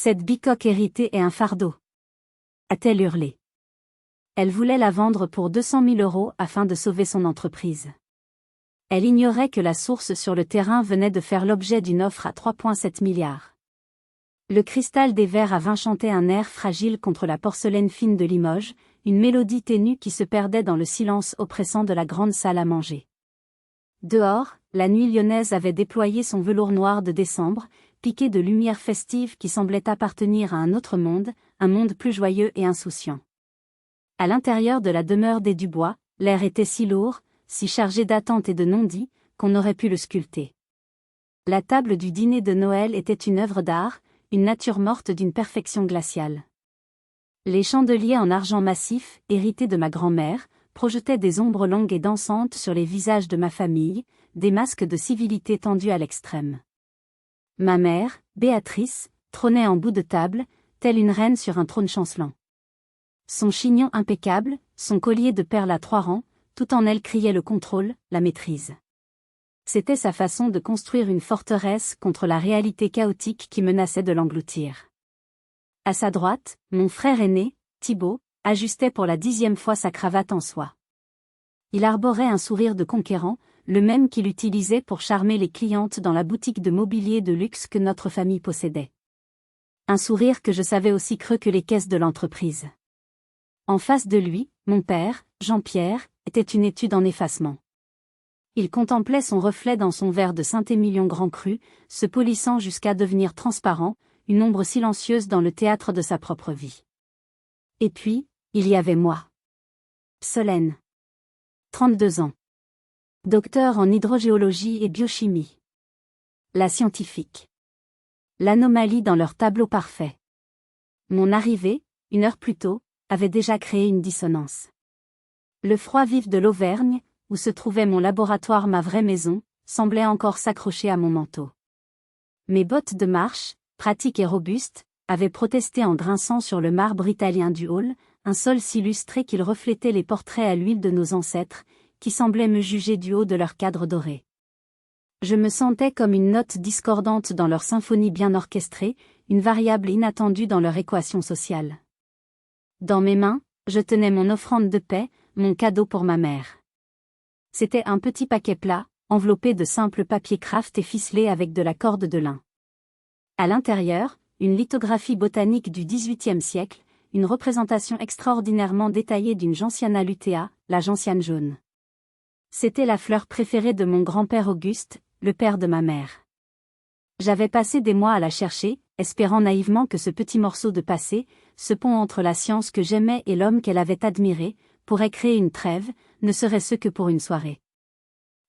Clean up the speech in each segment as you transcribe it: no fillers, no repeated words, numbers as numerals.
Cette bicoque héritée est un fardeau, a-t-elle hurlé. Elle voulait la vendre pour 200 000 € afin de sauver son entreprise. Elle ignorait que la source sur le terrain venait de faire l'objet d'une offre à 3,7 milliards. Le cristal des verres à vin chantait un air fragile contre la porcelaine fine de Limoges, une mélodie ténue qui se perdait dans le silence oppressant de la grande salle à manger. Dehors, la nuit lyonnaise avait déployé son velours noir de décembre, piqué de lumières festives qui semblaient appartenir à un autre monde, un monde plus joyeux et insouciant. À l'intérieur de la demeure des Dubois, l'air était si lourd, si chargé d'attentes et de non-dits, qu'on aurait pu le sculpter. La table du dîner de Noël était une œuvre d'art, une nature morte d'une perfection glaciale. Les chandeliers en argent massif, hérités de ma grand-mère, projetaient des ombres longues et dansantes sur les visages de ma famille, des masques de civilité tendus à l'extrême. Ma mère, Béatrice, trônait en bout de table, telle une reine sur un trône chancelant. Son chignon impeccable, son collier de perles à 3 rangs, tout en elle criait le contrôle, la maîtrise. C'était sa façon de construire une forteresse contre la réalité chaotique qui menaçait de l'engloutir. À sa droite, mon frère aîné, Thibaut, ajustait pour la 10e fois sa cravate en soie. Il arborait un sourire de conquérant, le même qu'il utilisait pour charmer les clientes dans la boutique de mobilier de luxe que notre famille possédait. Un sourire que je savais aussi creux que les caisses de l'entreprise. En face de lui, mon père, Jean-Pierre, était une étude en effacement. Il contemplait son reflet dans son verre de Saint-Émilion Grand Cru, se polissant jusqu'à devenir transparent, une ombre silencieuse dans le théâtre de sa propre vie. Et puis, il y avait moi. Solène. 32 ans. Docteur en hydrogéologie et biochimie. La scientifique. L'anomalie dans leur tableau parfait. Mon arrivée, 1 heure plus tôt, avait déjà créé une dissonance. Le froid vif de l'Auvergne, où se trouvait mon laboratoire, ma vraie maison, semblait encore s'accrocher à mon manteau. Mes bottes de marche, pratiques et robustes, avaient protesté en grinçant sur le marbre italien du hall, un sol si lustré qu'il reflétait les portraits à l'huile de nos ancêtres, qui semblaient me juger du haut de leur cadre doré. Je me sentais comme une note discordante dans leur symphonie bien orchestrée, une variable inattendue dans leur équation sociale. Dans mes mains, je tenais mon offrande de paix, mon cadeau pour ma mère. C'était un petit paquet plat, enveloppé de simple papier craft et ficelé avec de la corde de lin. À l'intérieur, une lithographie botanique du XVIIIe siècle, une représentation extraordinairement détaillée d'une gentiana lutea, la gentiane jaune. C'était la fleur préférée de mon grand-père Auguste, le père de ma mère. J'avais passé des mois à la chercher, espérant naïvement que ce petit morceau de passé, ce pont entre la science que j'aimais et l'homme qu'elle avait admiré, pourrait créer une trêve, ne serait-ce que pour une soirée.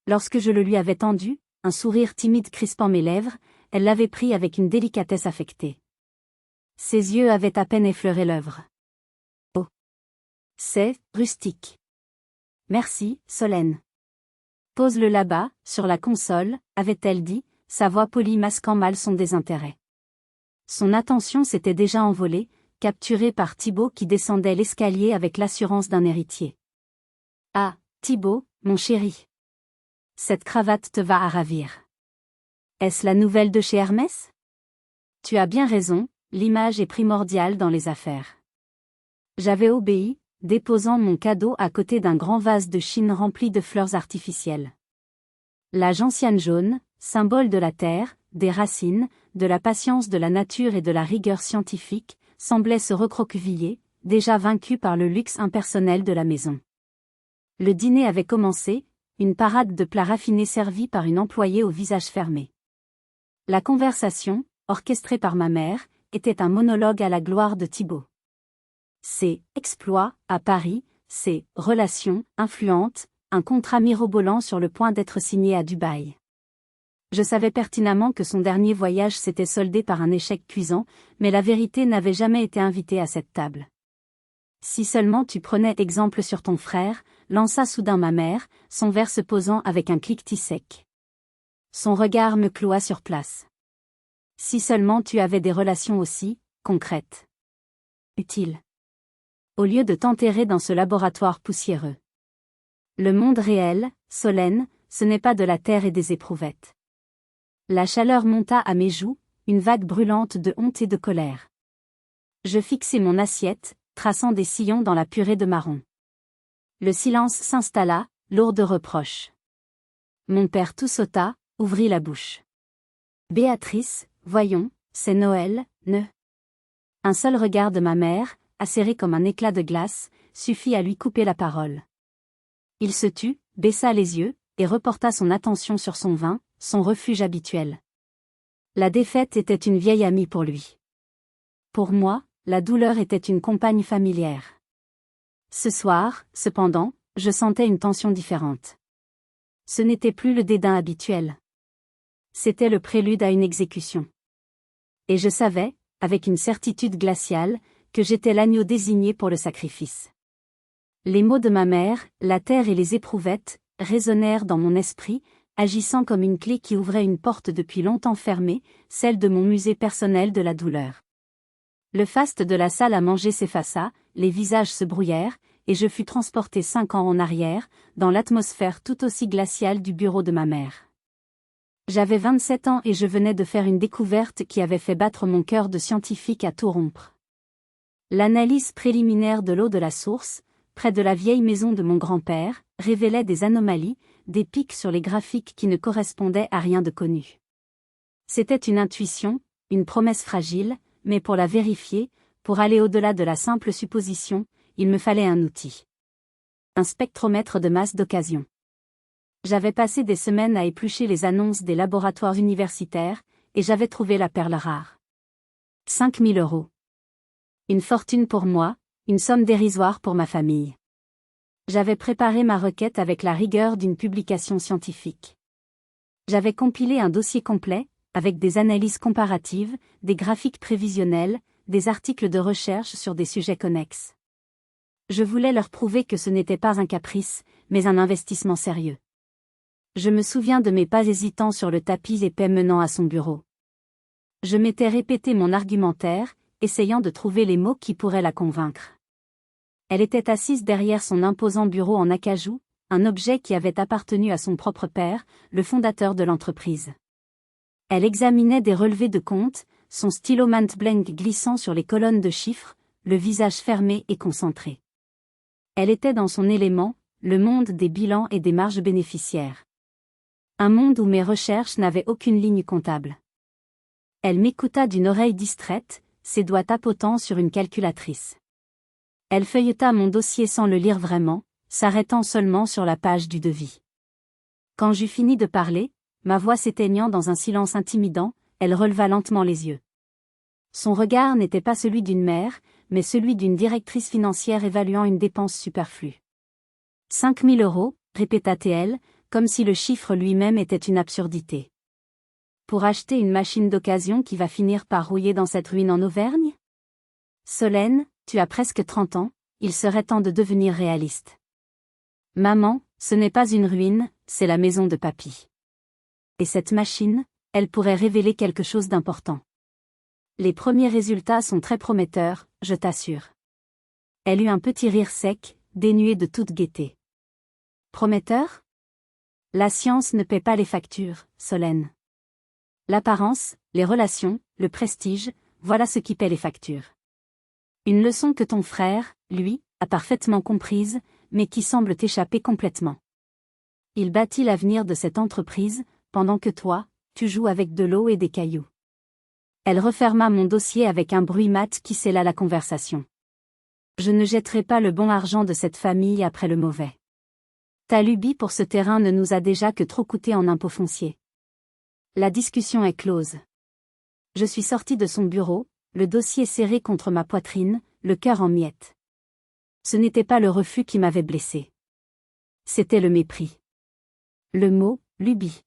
Lorsque je le lui avais tendu, un sourire timide crispant mes lèvres, elle l'avait pris avec une délicatesse affectée. Ses yeux avaient à peine effleuré l'œuvre. Oh! C'est rustique. Merci, Solène. Pose-le là-bas, sur la console, avait-elle dit, sa voix polie masquant mal son désintérêt. Son attention s'était déjà envolée, capturée par Thibaut qui descendait l'escalier avec l'assurance d'un héritier. Ah, Thibaut, mon chéri. Cette cravate te va à ravir. Est-ce la nouvelle de chez Hermès? Tu as bien raison, l'image est primordiale dans les affaires. J'avais obéi, déposant mon cadeau à côté d'un grand vase de Chine rempli de fleurs artificielles. La gentiane jaune, symbole de la terre, des racines, de la patience de la nature et de la rigueur scientifique, semblait se recroqueviller, déjà vaincue par le luxe impersonnel de la maison. Le dîner avait commencé, une parade de plats raffinés servis par une employée au visage fermé. La conversation, orchestrée par ma mère, était un monologue à la gloire de Thibaut. Ses exploits, à Paris, ses relations influentes, un contrat mirobolant sur le point d'être signé à Dubaï. Je savais pertinemment que son dernier voyage s'était soldé par un échec cuisant, mais la vérité n'avait jamais été invitée à cette table. Si seulement tu prenais exemple sur ton frère, lança soudain ma mère, son verre se posant avec un cliquetis sec. Son regard me cloua sur place. Si seulement tu avais des relations aussi concrètes. Utiles. Au lieu de t'enterrer dans ce laboratoire poussiéreux. Le monde réel, Solène, ce n'est pas de la terre et des éprouvettes. La chaleur monta à mes joues, une vague brûlante de honte et de colère. Je fixai mon assiette, traçant des sillons dans la purée de marron. Le silence s'installa, lourd de reproches. Mon père tout sauta, ouvrit la bouche. Béatrice, voyons, c'est Noël, ne. Un seul regard de ma mère, acéré comme un éclat de glace, suffit à lui couper la parole. Il se tut, baissa les yeux, et reporta son attention sur son vin, son refuge habituel. La défaite était une vieille amie pour lui. Pour moi, la douleur était une compagne familière. Ce soir, cependant, je sentais une tension différente. Ce n'était plus le dédain habituel. C'était le prélude à une exécution. Et je savais, avec une certitude glaciale, que j'étais l'agneau désigné pour le sacrifice. Les mots de ma mère, la terre et les éprouvettes, résonnèrent dans mon esprit, agissant comme une clé qui ouvrait une porte depuis longtemps fermée, celle de mon musée personnel de la douleur. Le faste de la salle à manger s'effaça, les visages se brouillèrent, et je fus transporté 5 ans en arrière, dans l'atmosphère tout aussi glaciale du bureau de ma mère. J'avais 27 ans et je venais de faire une découverte qui avait fait battre mon cœur de scientifique à tout rompre. L'analyse préliminaire de l'eau de la source, près de la vieille maison de mon grand-père, révélait des anomalies, des pics sur les graphiques qui ne correspondaient à rien de connu. C'était une intuition, une promesse fragile, mais pour la vérifier, pour aller au-delà de la simple supposition, il me fallait un outil. Un spectromètre de masse d'occasion. J'avais passé des semaines à éplucher les annonces des laboratoires universitaires, et j'avais trouvé la perle rare. 5 000 €. Une fortune pour moi, une somme dérisoire pour ma famille. J'avais préparé ma requête avec la rigueur d'une publication scientifique. J'avais compilé un dossier complet, avec des analyses comparatives, des graphiques prévisionnels, des articles de recherche sur des sujets connexes. Je voulais leur prouver que ce n'était pas un caprice, mais un investissement sérieux. Je me souviens de mes pas hésitants sur le tapis épais menant à son bureau. Je m'étais répété mon argumentaire, essayant de trouver les mots qui pourraient la convaincre. Elle était assise derrière son imposant bureau en acajou, un objet qui avait appartenu à son propre père, le fondateur de l'entreprise. Elle examinait des relevés de comptes, son stylo Montblanc glissant sur les colonnes de chiffres, le visage fermé et concentré. Elle était dans son élément, le monde des bilans et des marges bénéficiaires. Un monde où mes recherches n'avaient aucune ligne comptable. Elle m'écouta d'une oreille distraite, ses doigts tapotant sur une calculatrice. Elle feuilleta mon dossier sans le lire vraiment, s'arrêtant seulement sur la page du devis. Quand j'eus fini de parler, ma voix s'éteignant dans un silence intimidant, elle releva lentement les yeux. Son regard n'était pas celui d'une mère, mais celui d'une directrice financière évaluant une dépense superflue. 5 000 €, répéta-t-elle, comme si le chiffre lui-même était une absurdité. Pour acheter une machine d'occasion qui va finir par rouiller dans cette ruine en Auvergne ? Solène, tu as presque 30 ans, il serait temps de devenir réaliste. Maman, ce n'est pas une ruine, c'est la maison de papy. Et cette machine, elle pourrait révéler quelque chose d'important. Les premiers résultats sont très prometteurs, je t'assure. Elle eut un petit rire sec, dénué de toute gaieté. Prometteur ? La science ne paie pas les factures, Solène. L'apparence, les relations, le prestige, voilà ce qui paie les factures. Une leçon que ton frère, lui, a parfaitement comprise, mais qui semble t'échapper complètement. Il bâtit l'avenir de cette entreprise, pendant que toi, tu joues avec de l'eau et des cailloux. Elle referma mon dossier avec un bruit mat qui scella la conversation. Je ne jetterai pas le bon argent de cette famille après le mauvais. Ta lubie pour ce terrain ne nous a déjà que trop coûté en impôts fonciers. La discussion est close. Je suis sorti de son bureau, le dossier serré contre ma poitrine, le cœur en miettes. Ce n'était pas le refus qui m'avait blessé. C'était le mépris. Le mot, lubie.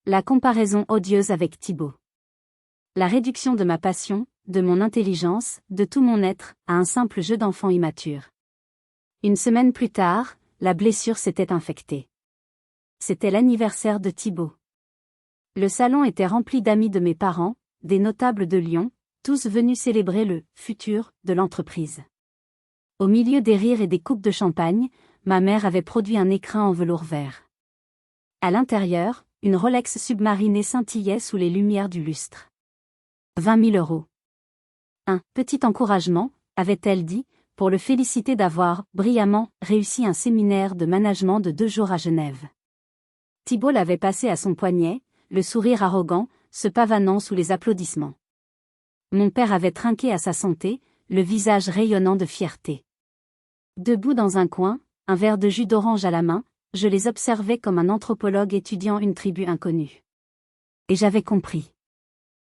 La comparaison odieuse avec Thibaut. La réduction de ma passion, de mon intelligence, de tout mon être, à un simple jeu d'enfant immature. Une semaine plus tard, la blessure s'était infectée. C'était l'anniversaire de Thibaut. Le salon était rempli d'amis de mes parents, des notables de Lyon, tous venus célébrer le « futur » de l'entreprise. Au milieu des rires et des coupes de champagne, ma mère avait produit un écrin en velours vert. À l'intérieur, une Rolex submarinée scintillait sous les lumières du lustre. 20 000 euros. Un petit encouragement, avait-elle dit, pour le féliciter d'avoir, brillamment, réussi un séminaire de management de 2 jours à Genève. Thibault l'avait passé à son poignet, le sourire arrogant, se pavanant sous les applaudissements. Mon père avait trinqué à sa santé, le visage rayonnant de fierté. Debout dans un coin, un verre de jus d'orange à la main, je les observais comme un anthropologue étudiant une tribu inconnue. Et j'avais compris.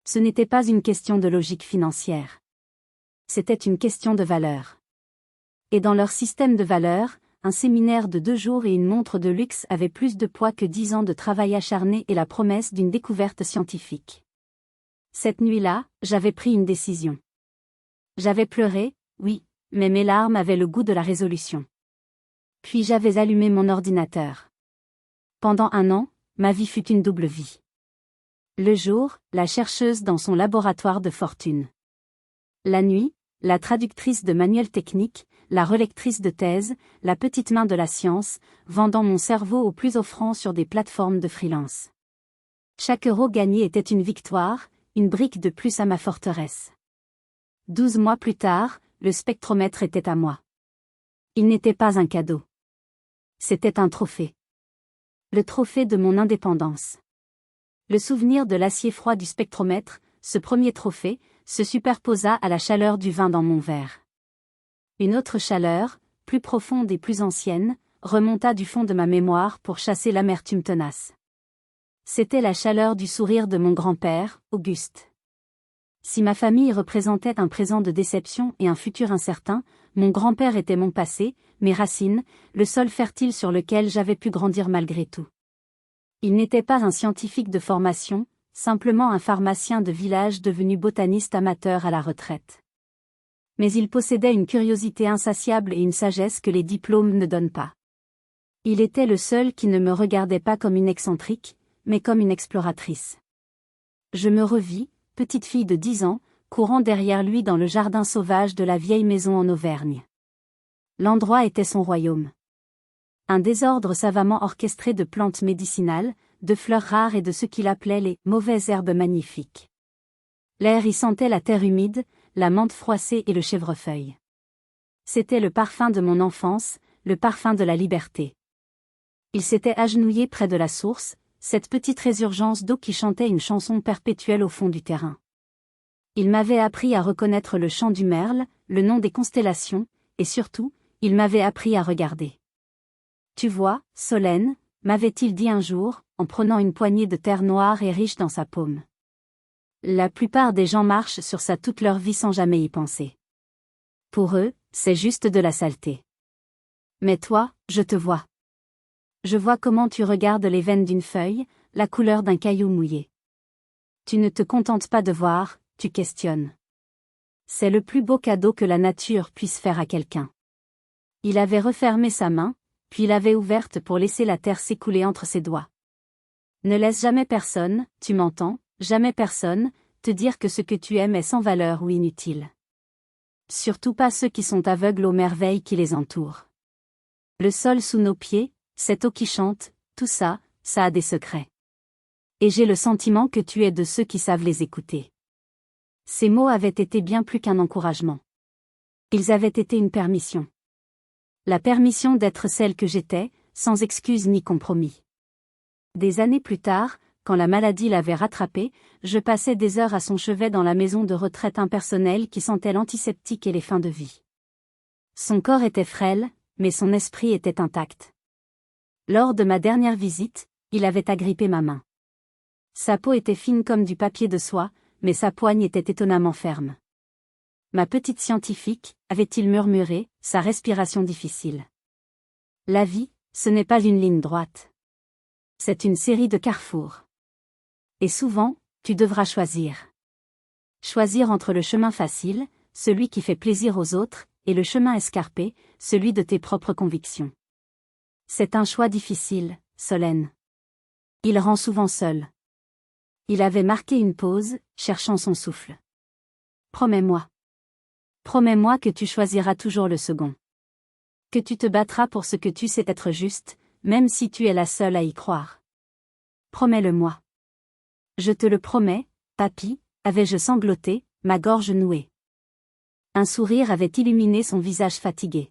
Ce n'était pas une question de logique financière. C'était une question de valeur. Et dans leur système de valeurs, un séminaire de 2 jours et une montre de luxe avaient plus de poids que 10 ans de travail acharné et la promesse d'une découverte scientifique. Cette nuit-là, j'avais pris une décision. J'avais pleuré, oui, mais mes larmes avaient le goût de la résolution. Puis j'avais allumé mon ordinateur. Pendant 1 an, ma vie fut une double vie. Le jour, la chercheuse dans son laboratoire de fortune. La nuit, la traductrice de manuels techniques, la relectrice de thèse, la petite main de la science, vendant mon cerveau au plus offrant sur des plateformes de freelance. Chaque euro gagné était une victoire, une brique de plus à ma forteresse. 12 mois plus tard, le spectromètre était à moi. Il n'était pas un cadeau. C'était un trophée. Le trophée de mon indépendance. Le souvenir de l'acier froid du spectromètre, ce premier trophée, se superposa à la chaleur du vin dans mon verre. Une autre chaleur, plus profonde et plus ancienne, remonta du fond de ma mémoire pour chasser l'amertume tenace. C'était la chaleur du sourire de mon grand-père, Auguste. Si ma famille représentait un présent de déception et un futur incertain, mon grand-père était mon passé, mes racines, le sol fertile sur lequel j'avais pu grandir malgré tout. Il n'était pas un scientifique de formation, simplement un pharmacien de village devenu botaniste amateur à la retraite. Mais il possédait une curiosité insatiable et une sagesse que les diplômes ne donnent pas. Il était le seul qui ne me regardait pas comme une excentrique, mais comme une exploratrice. Je me revis, petite fille de 10 ans, courant derrière lui dans le jardin sauvage de la vieille maison en Auvergne. L'endroit était son royaume. Un désordre savamment orchestré de plantes médicinales, de fleurs rares et de ce qu'il appelait les « mauvaises herbes magnifiques ». L'air y sentait la terre humide, la menthe froissée et le chèvrefeuille. C'était le parfum de mon enfance, le parfum de la liberté. Il s'était agenouillé près de la source, cette petite résurgence d'eau qui chantait une chanson perpétuelle au fond du terrain. Il m'avait appris à reconnaître le chant du merle, le nom des constellations, et surtout, il m'avait appris à regarder. Tu vois, Solène, m'avait-il dit un jour, en prenant une poignée de terre noire et riche dans sa paume. La plupart des gens marchent sur ça toute leur vie sans jamais y penser. Pour eux, c'est juste de la saleté. Mais toi, je te vois. Je vois comment tu regardes les veines d'une feuille, la couleur d'un caillou mouillé. Tu ne te contentes pas de voir, tu questionnes. C'est le plus beau cadeau que la nature puisse faire à quelqu'un. Il avait refermé sa main, puis l'avait ouverte pour laisser la terre s'écouler entre ses doigts. Ne laisse jamais personne, tu m'entends, jamais personne, te dire que ce que tu aimes est sans valeur ou inutile. Surtout pas ceux qui sont aveugles aux merveilles qui les entourent. Le sol sous nos pieds, cette eau qui chante, tout ça, ça a des secrets. Et j'ai le sentiment que tu es de ceux qui savent les écouter. Ces mots avaient été bien plus qu'un encouragement. Ils avaient été une permission. La permission d'être celle que j'étais, sans excuse ni compromis. Des années plus tard, quand la maladie l'avait rattrapée, je passais des heures à son chevet dans la maison de retraite impersonnelle qui sentait l'antiseptique et les fins de vie. Son corps était frêle, mais son esprit était intact. Lors de ma dernière visite, il avait agrippé ma main. Sa peau était fine comme du papier de soie, mais sa poigne était étonnamment ferme. Ma petite scientifique, avait-il murmuré, sa respiration difficile. La vie, ce n'est pas une ligne droite. C'est une série de carrefours. Et souvent, tu devras choisir. Choisir entre le chemin facile, celui qui fait plaisir aux autres, et le chemin escarpé, celui de tes propres convictions. C'est un choix difficile, Solène. Il rend souvent seul. Il avait marqué une pause, cherchant son souffle. Promets-moi. Promets-moi que tu choisiras toujours le second. Que tu te battras pour ce que tu sais être juste, même si tu es la seule à y croire. Promets-le-moi. Je te le promets, papy, Avais-je sangloté, ma gorge nouée. Un sourire avait illuminé son visage fatigué.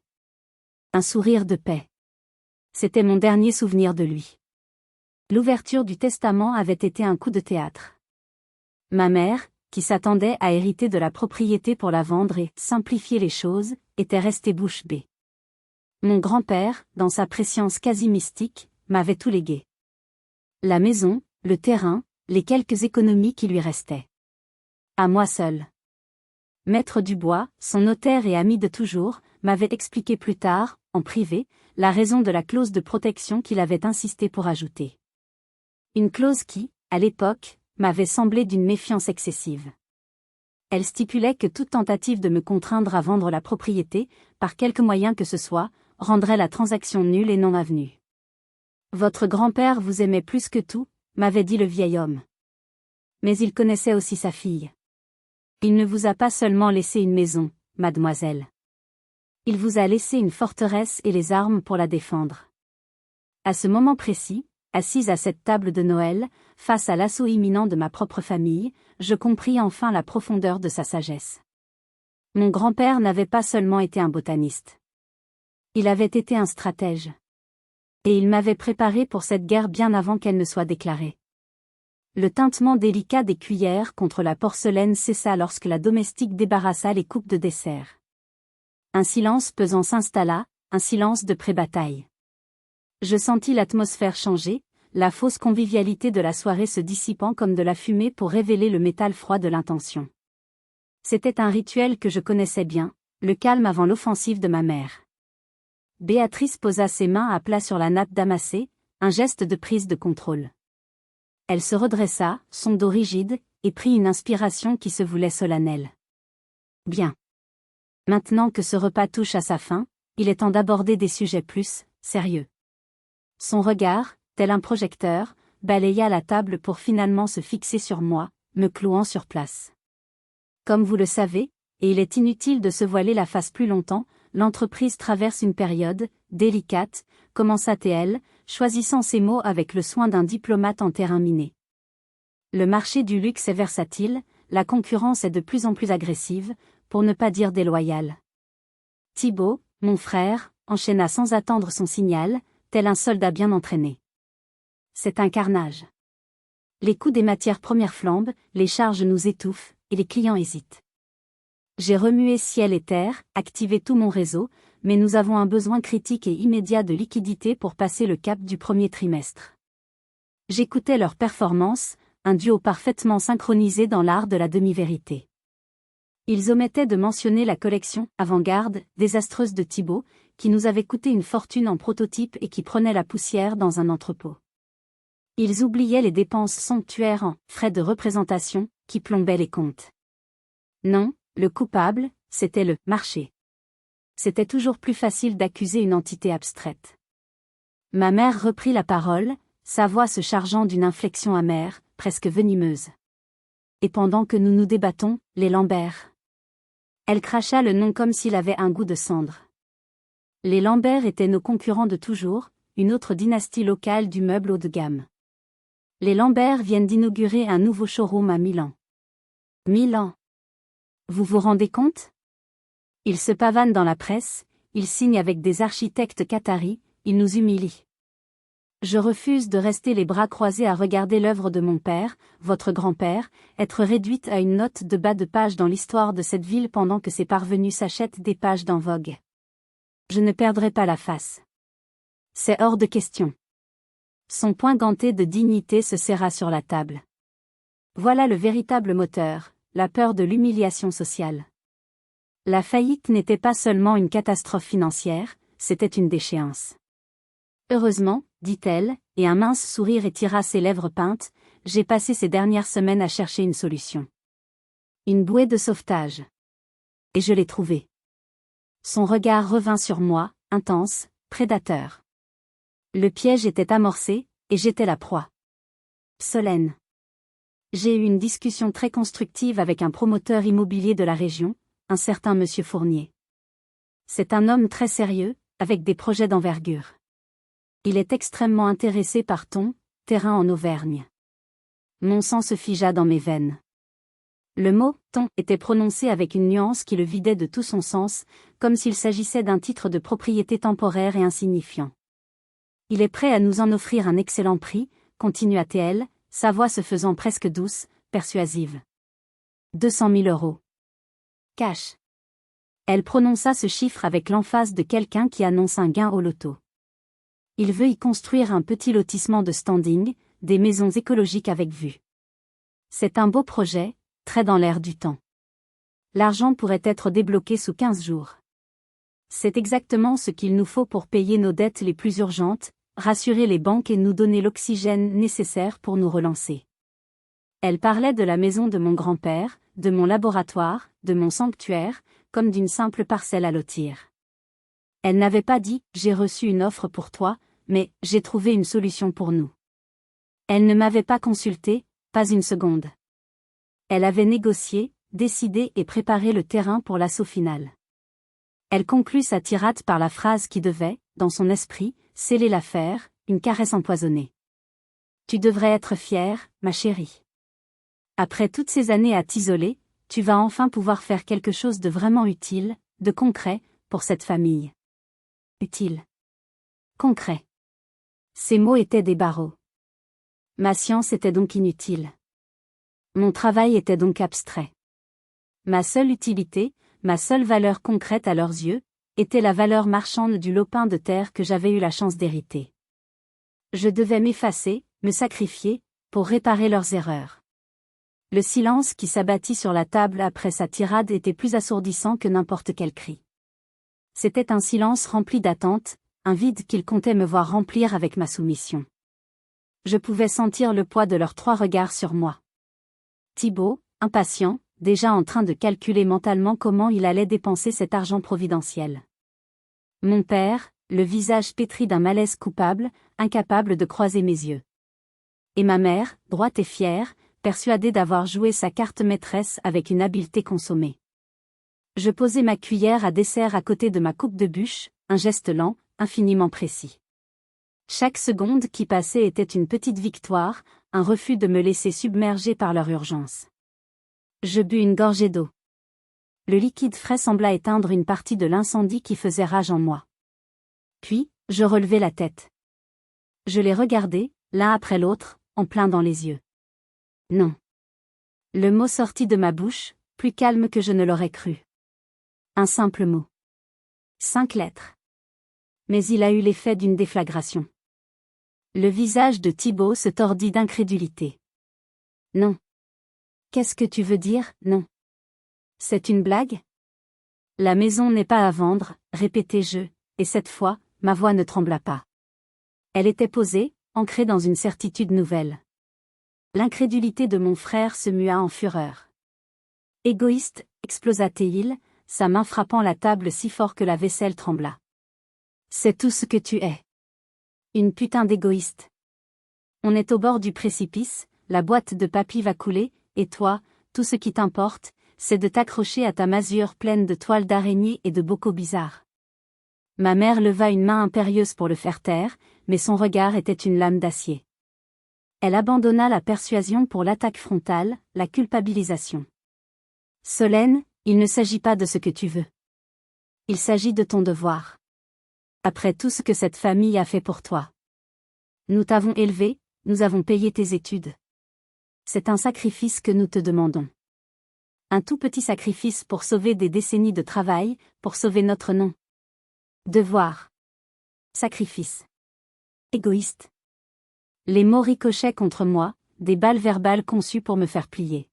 Un sourire de paix. C'était mon dernier souvenir de lui. L'ouverture du testament avait été un coup de théâtre. Ma mère, qui s'attendait à hériter de la propriété pour la vendre et simplifier les choses, était restée bouche bée. Mon grand-père, dans sa prescience quasi mystique, m'avait tout légué. La maison, le terrain, les quelques économies qui lui restaient. À moi seul. Maître Dubois, son notaire et ami de toujours, m'avait expliqué plus tard, en privé, la raison de la clause de protection qu'il avait insisté pour ajouter. Une clause qui, à l'époque, m'avait semblé d'une méfiance excessive. Elle stipulait que toute tentative de me contraindre à vendre la propriété, par quelque moyen que ce soit, rendrait la transaction nulle et non avenue. Votre grand-père vous aimait plus que tout, m'avait dit le vieil homme. Mais il connaissait aussi sa fille. Il ne vous a pas seulement laissé une maison, mademoiselle. Il vous a laissé une forteresse et les armes pour la défendre. À ce moment précis, assise à cette table de Noël, face à l'assaut imminent de ma propre famille, je compris enfin la profondeur de sa sagesse. Mon grand-père n'avait pas seulement été un botaniste. Il avait été un stratège. Et il m'avait préparé pour cette guerre bien avant qu'elle ne soit déclarée. Le tintement délicat des cuillères contre la porcelaine cessa lorsque la domestique débarrassa les coupes de dessert. Un silence pesant s'installa, un silence de pré-bataille. Je sentis l'atmosphère changer, la fausse convivialité de la soirée se dissipant comme de la fumée pour révéler le métal froid de l'intention. C'était un rituel que je connaissais bien, le calme avant l'offensive de ma mère. Béatrice posa ses mains à plat sur la nappe damassée, un geste de prise de contrôle. Elle se redressa, son dos rigide, et prit une inspiration qui se voulait solennelle. Bien. Maintenant que ce repas touche à sa fin, il est temps d'aborder des sujets plus sérieux. Son regard, tel un projecteur, balaya la table pour finalement se fixer sur moi, me clouant sur place. Comme vous le savez, et il est inutile de se voiler la face plus longtemps, l'entreprise traverse une période délicate, commença-t-elle, choisissant ses mots avec le soin d'un diplomate en terrain miné. Le marché du luxe est versatile, la concurrence est de plus en plus agressive, pour ne pas dire déloyale. Thibaut, mon frère, enchaîna sans attendre son signal, tel un soldat bien entraîné. C'est un carnage. Les coûts des matières premières flambent, les charges nous étouffent, et les clients hésitent. J'ai remué ciel et terre, activé tout mon réseau, mais nous avons un besoin critique et immédiat de liquidité pour passer le cap du premier trimestre. J'écoutais leurs performances, un duo parfaitement synchronisé dans l'art de la demi-vérité. Ils omettaient de mentionner la collection « Avant-garde » désastreuse de Thibaut, qui nous avait coûté une fortune en prototype et qui prenait la poussière dans un entrepôt. Ils oubliaient les dépenses somptuaires en « frais de représentation » qui plombaient les comptes. Non, le coupable, c'était le « marché ». C'était toujours plus facile d'accuser une entité abstraite. Ma mère reprit la parole, sa voix se chargeant d'une inflexion amère, presque venimeuse. Et pendant que nous nous débattons, les Lambert. Elle cracha le nom comme s'il avait un goût de cendre. Les Lambert étaient nos concurrents de toujours, une autre dynastie locale du meuble haut de gamme. Les Lambert viennent d'inaugurer un nouveau showroom à Milan. Milan. Vous vous rendez compte? Ils se pavanent dans la presse, ils signent avec des architectes qataris, ils nous humilient. Je refuse de rester les bras croisés à regarder l'œuvre de mon père, votre grand-père, être réduite à une note de bas de page dans l'histoire de cette ville pendant que ses parvenus s'achètent des pages d'En Vogue. Je ne perdrai pas la face. C'est hors de question. Son poing ganté de dignité se serra sur la table. Voilà le véritable moteur, la peur de l'humiliation sociale. La faillite n'était pas seulement une catastrophe financière, c'était une déchéance. Heureusement, dit-elle, et un mince sourire étira ses lèvres peintes, j'ai passé ces dernières semaines à chercher une solution. Une bouée de sauvetage. Et je l'ai trouvée. Son regard revint sur moi, intense, prédateur. Le piège était amorcé, et j'étais la proie. Solène. J'ai eu une discussion très constructive avec un promoteur immobilier de la région, un certain monsieur Fournier. C'est un homme très sérieux, avec des projets d'envergure. Il est extrêmement intéressé par ton terrain en Auvergne. Mon sang se figea dans mes veines. Le mot « ton » était prononcé avec une nuance qui le vidait de tout son sens, comme s'il s'agissait d'un titre de propriété temporaire et insignifiant. Il est prêt à nous en offrir un excellent prix, continua-t-elle, sa voix se faisant presque douce, persuasive. 200 000 euros. Cash. Elle prononça ce chiffre avec l'emphase de quelqu'un qui annonce un gain au loto. Il veut y construire un petit lotissement de standing, des maisons écologiques avec vue. C'est un beau projet, très dans l'air du temps. L'argent pourrait être débloqué sous 15 jours. C'est exactement ce qu'il nous faut pour payer nos dettes les plus urgentes, rassurer les banques et nous donner l'oxygène nécessaire pour nous relancer. Elle parlait de la maison de mon grand-père, de mon laboratoire, de mon sanctuaire, comme d'une simple parcelle à lotir. Elle n'avait pas dit « j'ai reçu une offre pour toi », mais « j'ai trouvé une solution pour nous ». Elle ne m'avait pas consulté, pas une seconde. Elle avait négocié, décidé et préparé le terrain pour l'assaut final. Elle conclut sa tirade par la phrase qui devait, dans son esprit, sceller l'affaire, une caresse empoisonnée. « Tu devrais être fière, ma chérie. Après toutes ces années à t'isoler, tu vas enfin pouvoir faire quelque chose de vraiment utile, de concret, pour cette famille. » Utile. Concret. Ces mots étaient des barreaux. Ma science était donc inutile. Mon travail était donc abstrait. Ma seule utilité, ma seule valeur concrète à leurs yeux, était la valeur marchande du lopin de terre que j'avais eu la chance d'hériter. Je devais m'effacer, me sacrifier, pour réparer leurs erreurs. Le silence qui s'abattit sur la table après sa tirade était plus assourdissant que n'importe quel cri. C'était un silence rempli d'attente, un vide qu'ils comptaient me voir remplir avec ma soumission. Je pouvais sentir le poids de leurs 3 regards sur moi. Thibaut, impatient, déjà en train de calculer mentalement comment il allait dépenser cet argent providentiel. Mon père, le visage pétri d'un malaise coupable, incapable de croiser mes yeux. Et ma mère, droite et fière, persuadée d'avoir joué sa carte maîtresse avec une habileté consommée. Je posai ma cuillère à dessert à côté de ma coupe de bûche, un geste lent, infiniment précis. Chaque seconde qui passait était une petite victoire, un refus de me laisser submerger par leur urgence. Je bus une gorgée d'eau. Le liquide frais sembla éteindre une partie de l'incendie qui faisait rage en moi. Puis, je relevai la tête. Je les regardai, l'un après l'autre, en plein dans les yeux. Non. Le mot sortit de ma bouche, plus calme que je ne l'aurais cru. Un simple mot. 5 lettres. Mais il a eu l'effet d'une déflagration. Le visage de Thibaut se tordit d'incrédulité. Non. Qu'est-ce que tu veux dire, non? C'est une blague? La maison n'est pas à vendre, répétai-je, et cette fois, ma voix ne trembla pas. Elle était posée, ancrée dans une certitude nouvelle. L'incrédulité de mon frère se mua en fureur. Égoïste, explosa-t-il, sa main frappant la table si fort que la vaisselle trembla. C'est tout ce que tu es. Une putain d'égoïste. On est au bord du précipice, la boîte de papy va couler, et toi, tout ce qui t'importe, c'est de t'accrocher à ta masure pleine de toiles d'araignée et de bocaux bizarres. Ma mère leva une main impérieuse pour le faire taire, mais son regard était une lame d'acier. Elle abandonna la persuasion pour l'attaque frontale, la culpabilisation. Solène, il ne s'agit pas de ce que tu veux. Il s'agit de ton devoir. Après tout ce que cette famille a fait pour toi. Nous t'avons élevé, nous avons payé tes études. C'est un sacrifice que nous te demandons. Un tout petit sacrifice pour sauver des décennies de travail, pour sauver notre nom. Devoir. Sacrifice. Égoïste. Les mots ricochaient contre moi, des balles verbales conçues pour me faire plier.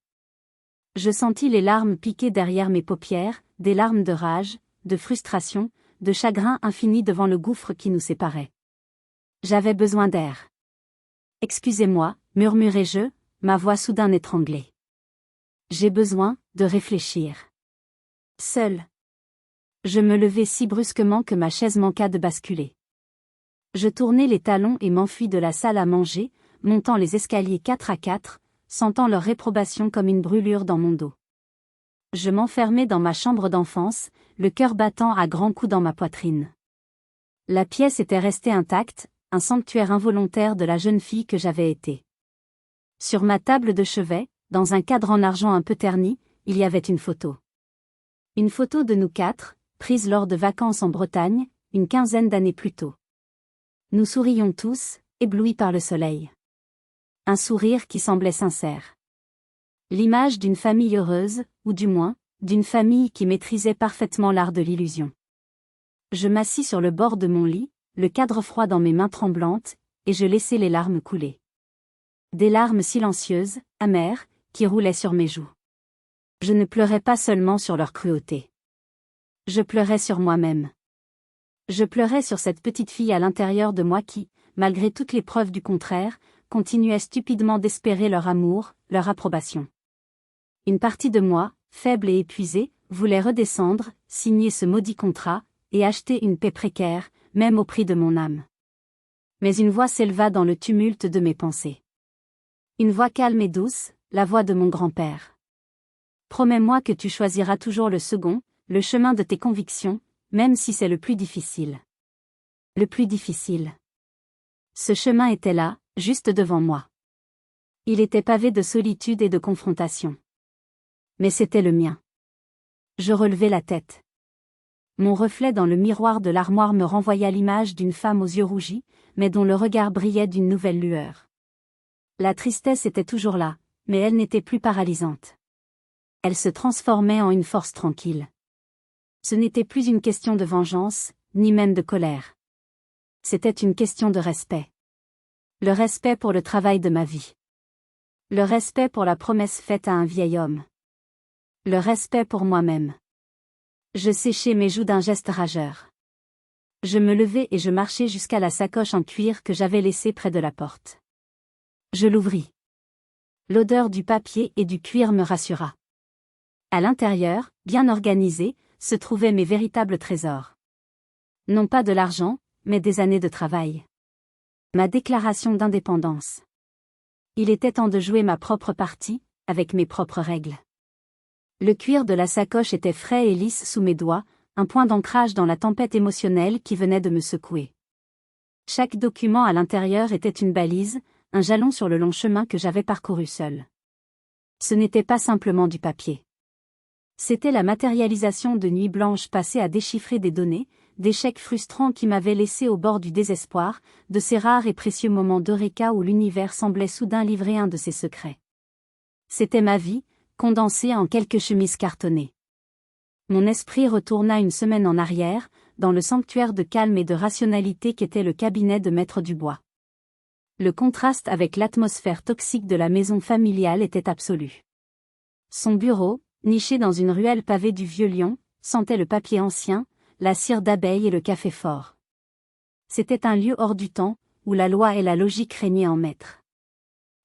Je sentis les larmes piquer derrière mes paupières, des larmes de rage, de frustration, de chagrin infini devant le gouffre qui nous séparait. J'avais besoin d'air. Excusez-moi, murmurai-je, ma voix soudain étranglée. J'ai besoin de réfléchir. Seul. Je me levai si brusquement que ma chaise manqua de basculer. Je tournai les talons et m'enfuis de la salle à manger, montant les escaliers 4 à 4, sentant leur réprobation comme une brûlure dans mon dos. Je m'enfermai dans ma chambre d'enfance, le cœur battant à grands coups dans ma poitrine. La pièce était restée intacte, un sanctuaire involontaire de la jeune fille que j'avais été. Sur ma table de chevet, dans un cadre en argent un peu terni, il y avait une photo. Une photo de nous 4, prise lors de vacances en Bretagne, une quinzaine d'années plus tôt. Nous sourions tous, éblouis par le soleil. Un sourire qui semblait sincère. L'image d'une famille heureuse, ou du moins, d'une famille qui maîtrisait parfaitement l'art de l'illusion. Je m'assis sur le bord de mon lit, le cadre froid dans mes mains tremblantes, et je laissai les larmes couler. Des larmes silencieuses, amères, qui roulaient sur mes joues. Je ne pleurais pas seulement sur leur cruauté. Je pleurais sur moi-même. Je pleurais sur cette petite fille à l'intérieur de moi qui, malgré toutes les preuves du contraire, continuait stupidement d'espérer leur amour, leur approbation. Une partie de moi, faible et épuisée, voulait redescendre, signer ce maudit contrat, et acheter une paix précaire, même au prix de mon âme. Mais une voix s'éleva dans le tumulte de mes pensées. Une voix calme et douce, la voix de mon grand-père. Promets-moi que tu choisiras toujours le second, le chemin de tes convictions, même si c'est le plus difficile. Le plus difficile. Ce chemin était là, juste devant moi. Il était pavé de solitude et de confrontation. Mais c'était le mien. Je relevai la tête. Mon reflet dans le miroir de l'armoire me renvoya l'image d'une femme aux yeux rougis, mais dont le regard brillait d'une nouvelle lueur. La tristesse était toujours là, mais elle n'était plus paralysante. Elle se transformait en une force tranquille. Ce n'était plus une question de vengeance, ni même de colère. C'était une question de respect. Le respect pour le travail de ma vie. Le respect pour la promesse faite à un vieil homme. Le respect pour moi-même. Je séchai mes joues d'un geste rageur. Je me levai et je marchai jusqu'à la sacoche en cuir que j'avais laissée près de la porte. Je l'ouvris. L'odeur du papier et du cuir me rassura. À l'intérieur, bien organisé, se trouvaient mes véritables trésors. Non pas de l'argent, mais des années de travail. Ma déclaration d'indépendance. Il était temps de jouer ma propre partie, avec mes propres règles. Le cuir de la sacoche était frais et lisse sous mes doigts, un point d'ancrage dans la tempête émotionnelle qui venait de me secouer. Chaque document à l'intérieur était une balise, un jalon sur le long chemin que j'avais parcouru seul. Ce n'était pas simplement du papier. C'était la matérialisation de nuits blanches passées à déchiffrer des données, d'échecs frustrants qui m'avaient laissé au bord du désespoir, de ces rares et précieux moments d'eureka où l'univers semblait soudain livrer un de ses secrets. C'était ma vie, condensée en quelques chemises cartonnées. Mon esprit retourna une semaine en arrière, dans le sanctuaire de calme et de rationalité qu'était le cabinet de Maître Dubois. Le contraste avec l'atmosphère toxique de la maison familiale était absolu. Son bureau, niché dans une ruelle pavée du vieux Lyon, sentait le papier ancien, la cire d'abeille et le café fort. C'était un lieu hors du temps, où la loi et la logique régnaient en maître.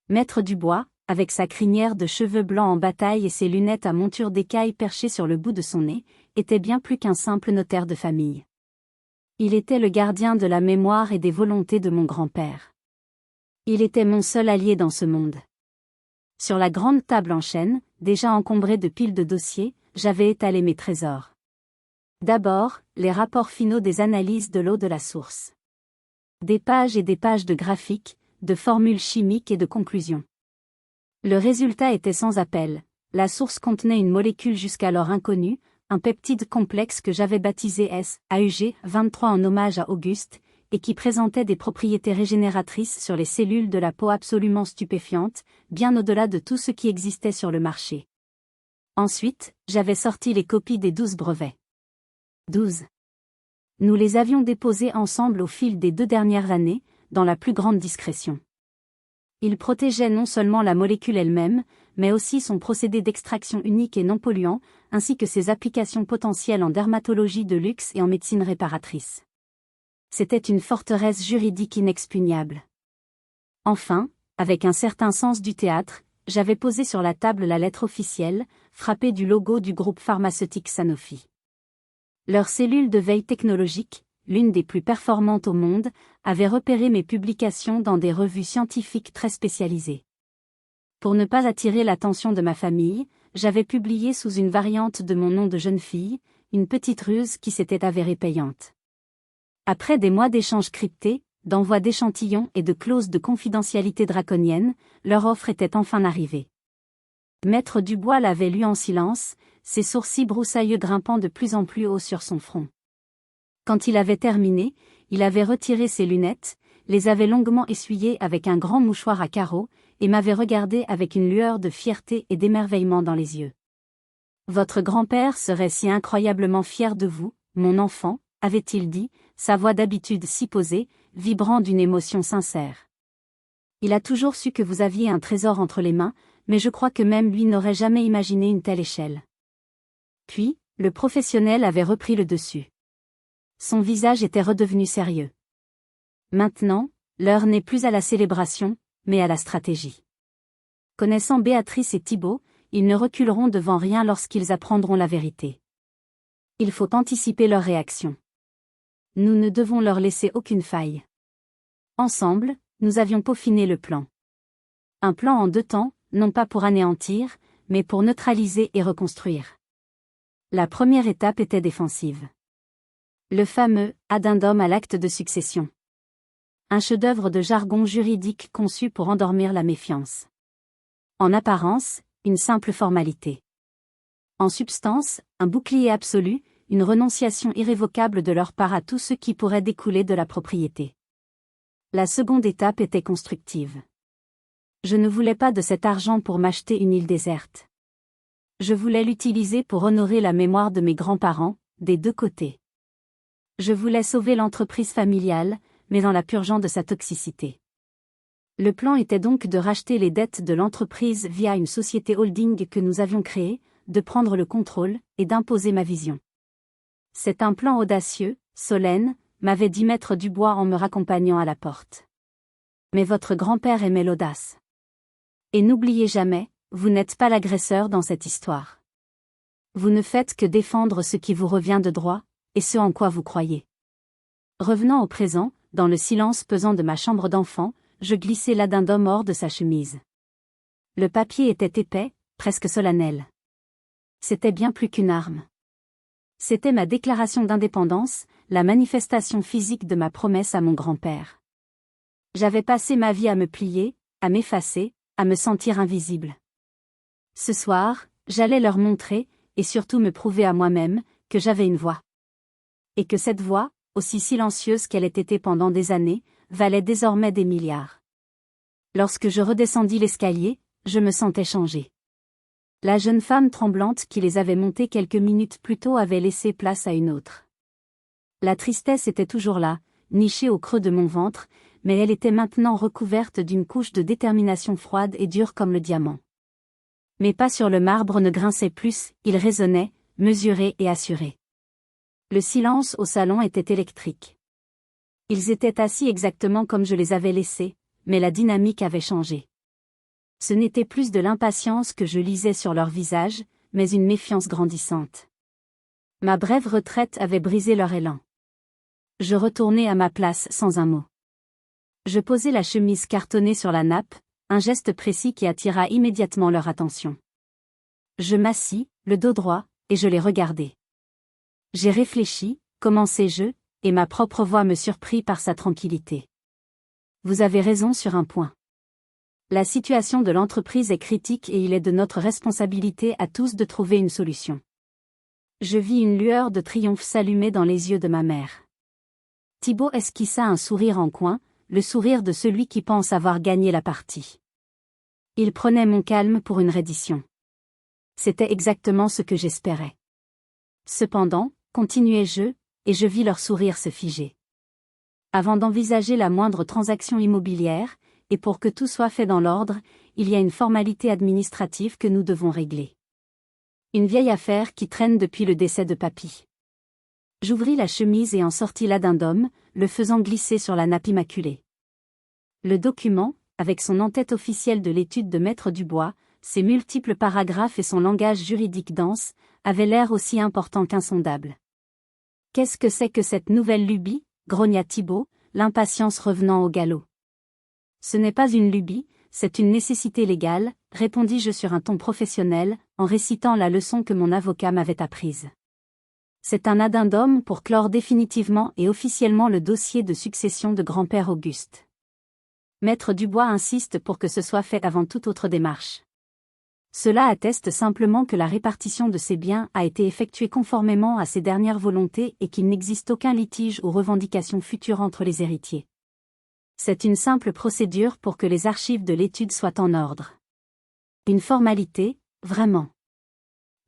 Maître Dubois, avec sa crinière de cheveux blancs en bataille et ses lunettes à monture d'écaille perchées sur le bout de son nez, était bien plus qu'un simple notaire de famille. Il était le gardien de la mémoire et des volontés de mon grand-père. Il était mon seul allié dans ce monde. Sur la grande table en chêne, déjà encombrée de piles de dossiers, j'avais étalé mes trésors. D'abord, les rapports finaux des analyses de l'eau de la source. Des pages et des pages de graphiques, de formules chimiques et de conclusions. Le résultat était sans appel. La source contenait une molécule jusqu'alors inconnue, un peptide complexe que j'avais baptisé S-AUG-23 en hommage à Auguste, et qui présentait des propriétés régénératrices sur les cellules de la peau absolument stupéfiantes, bien au-delà de tout ce qui existait sur le marché. Ensuite, j'avais sorti les copies des 12 brevets. 12. Nous les avions déposés ensemble au fil des 2 dernières années, dans la plus grande discrétion. Ils protégeaient non seulement la molécule elle-même, mais aussi son procédé d'extraction unique et non polluant, ainsi que ses applications potentielles en dermatologie de luxe et en médecine réparatrice. C'était une forteresse juridique inexpugnable. Enfin, avec un certain sens du théâtre, j'avais posé sur la table la lettre officielle, frappée du logo du groupe pharmaceutique Sanofi. Leur cellule de veille technologique, l'une des plus performantes au monde, avait repéré mes publications dans des revues scientifiques très spécialisées. Pour ne pas attirer l'attention de ma famille, j'avais publié sous une variante de mon nom de jeune fille, une petite ruse qui s'était avérée payante. Après des mois d'échanges cryptés, d'envois d'échantillons et de clauses de confidentialité draconiennes, leur offre était enfin arrivée. Maître Dubois l'avait lu en silence, ses sourcils broussailleux grimpant de plus en plus haut sur son front. Quand il avait terminé, il avait retiré ses lunettes, les avait longuement essuyées avec un grand mouchoir à carreaux, et m'avait regardé avec une lueur de fierté et d'émerveillement dans les yeux. « Votre grand-père serait si incroyablement fier de vous, mon enfant, » avait-il dit, sa voix d'habitude si posée, vibrant d'une émotion sincère. Il a toujours su que vous aviez un trésor entre les mains, mais je crois que même lui n'aurait jamais imaginé une telle échelle. Puis, le professionnel avait repris le dessus. Son visage était redevenu sérieux. Maintenant, l'heure n'est plus à la célébration, mais à la stratégie. Connaissant Béatrice et Thibaut, ils ne reculeront devant rien lorsqu'ils apprendront la vérité. Il faut anticiper leur réaction. Nous ne devons leur laisser aucune faille. Ensemble, nous avions peaufiné le plan. Un plan en 2 temps, non pas pour anéantir, mais pour neutraliser et reconstruire. La première étape était défensive. Le fameux « addendum à l'acte de succession ». Un chef-d'œuvre de jargon juridique conçu pour endormir la méfiance. En apparence, une simple formalité. En substance, un bouclier absolu, une renonciation irrévocable de leur part à tout ce qui pourrait découler de la propriété. La seconde étape était constructive. Je ne voulais pas de cet argent pour m'acheter une île déserte. Je voulais l'utiliser pour honorer la mémoire de mes grands-parents, des 2 côtés. Je voulais sauver l'entreprise familiale, mais en la purgeant de sa toxicité. Le plan était donc de racheter les dettes de l'entreprise via une société holding que nous avions créée, de prendre le contrôle, et d'imposer ma vision. C'est un plan audacieux, solennel, m'avait dit Maître Dubois en me raccompagnant à la porte. Mais votre grand-père aimait l'audace. Et n'oubliez jamais, vous n'êtes pas l'agresseur dans cette histoire. Vous ne faites que défendre ce qui vous revient de droit, et ce en quoi vous croyez. Revenant au présent, dans le silence pesant de ma chambre d'enfant, je glissai l'addendum hors de sa chemise. Le papier était épais, presque solennel. C'était bien plus qu'une arme. C'était ma déclaration d'indépendance, la manifestation physique de ma promesse à mon grand-père. J'avais passé ma vie à me plier, à m'effacer, à me sentir invisible. Ce soir, j'allais leur montrer, et surtout me prouver à moi-même, que j'avais une voix. Et que cette voix, aussi silencieuse qu'elle ait été pendant des années, valait désormais des milliards. Lorsque je redescendis l'escalier, je me sentais changée. La jeune femme tremblante qui les avait montés quelques minutes plus tôt avait laissé place à une autre. La tristesse était toujours là, nichée au creux de mon ventre, mais elle était maintenant recouverte d'une couche de détermination froide et dure comme le diamant. Mes pas sur le marbre ne grinçaient plus, ils résonnaient, mesurés et assurés. Le silence au salon était électrique. Ils étaient assis exactement comme je les avais laissés, mais la dynamique avait changé. Ce n'était plus de l'impatience que je lisais sur leur visage, mais une méfiance grandissante. Ma brève retraite avait brisé leur élan. Je retournai à ma place sans un mot. Je posai la chemise cartonnée sur la nappe, un geste précis qui attira immédiatement leur attention. Je m'assis, le dos droit, et je les regardai. J'ai réfléchi, commençai-je, et ma propre voix me surprit par sa tranquillité. Vous avez raison sur un point. La situation de l'entreprise est critique et il est de notre responsabilité à tous de trouver une solution. Je vis une lueur de triomphe s'allumer dans les yeux de ma mère. Thibaut esquissa un sourire en coin, le sourire de celui qui pense avoir gagné la partie. Il prenait mon calme pour une reddition. C'était exactement ce que j'espérais. Cependant, continuai-je, et je vis leur sourire se figer. Avant d'envisager la moindre transaction immobilière, et pour que tout soit fait dans l'ordre, il y a une formalité administrative que nous devons régler. Une vieille affaire qui traîne depuis le décès de papy. J'ouvris la chemise et en sortis l'addendum, le faisant glisser sur la nappe immaculée. Le document, avec son en-tête officielle de l'étude de Maître Dubois, ses multiples paragraphes et son langage juridique dense, avait l'air aussi important qu'insondable. Qu'est-ce que c'est que cette nouvelle lubie, grogna Thibaut, l'impatience revenant au galop. Ce n'est pas une lubie, c'est une nécessité légale, répondis-je sur un ton professionnel, en récitant la leçon que mon avocat m'avait apprise. C'est un addendum pour clore définitivement et officiellement le dossier de succession de grand-père Auguste. Maître Dubois insiste pour que ce soit fait avant toute autre démarche. Cela atteste simplement que la répartition de ces biens a été effectuée conformément à ses dernières volontés et qu'il n'existe aucun litige ou revendication future entre les héritiers. C'est une simple procédure pour que les archives de l'étude soient en ordre. Une formalité, vraiment.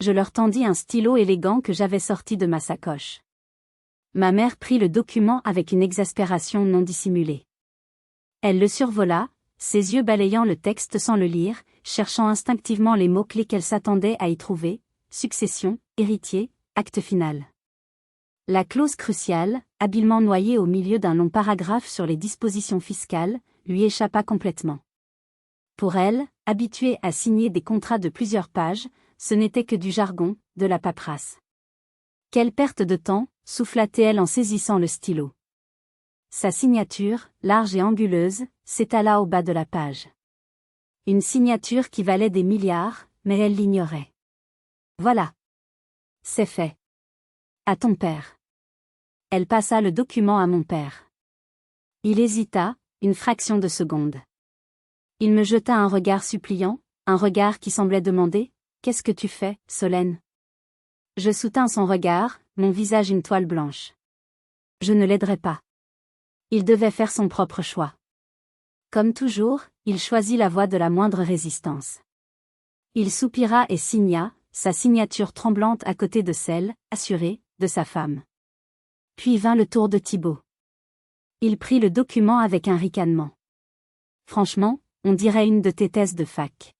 Je leur tendis un stylo élégant que j'avais sorti de ma sacoche. Ma mère prit le document avec une exaspération non dissimulée. Elle le survola, ses yeux balayant le texte sans le lire, cherchant instinctivement les mots-clés qu'elle s'attendait à y trouver: succession, héritier, acte final. La clause cruciale, habilement noyée au milieu d'un long paragraphe sur les dispositions fiscales, lui échappa complètement. Pour elle, habituée à signer des contrats de plusieurs pages, ce n'était que du jargon, de la paperasse. Quelle perte de temps, souffla-t-elle en saisissant le stylo. Sa signature, large et anguleuse, s'étala au bas de la page. Une signature qui valait des milliards, mais elle l'ignorait. Voilà. C'est fait. À ton père. Elle passa le document à mon père. Il hésita, une fraction de seconde. Il me jeta un regard suppliant, un regard qui semblait demander: « Qu'est-ce que tu fais, Solène ?» Je soutins son regard, mon visage une toile blanche. Je ne l'aiderais pas. Il devait faire son propre choix. Comme toujours, il choisit la voie de la moindre résistance. Il soupira et signa, sa signature tremblante à côté de celle, assurée, de sa femme. Puis vint le tour de Thibaut. Il prit le document avec un ricanement. Franchement, on dirait une de tes thèses de fac.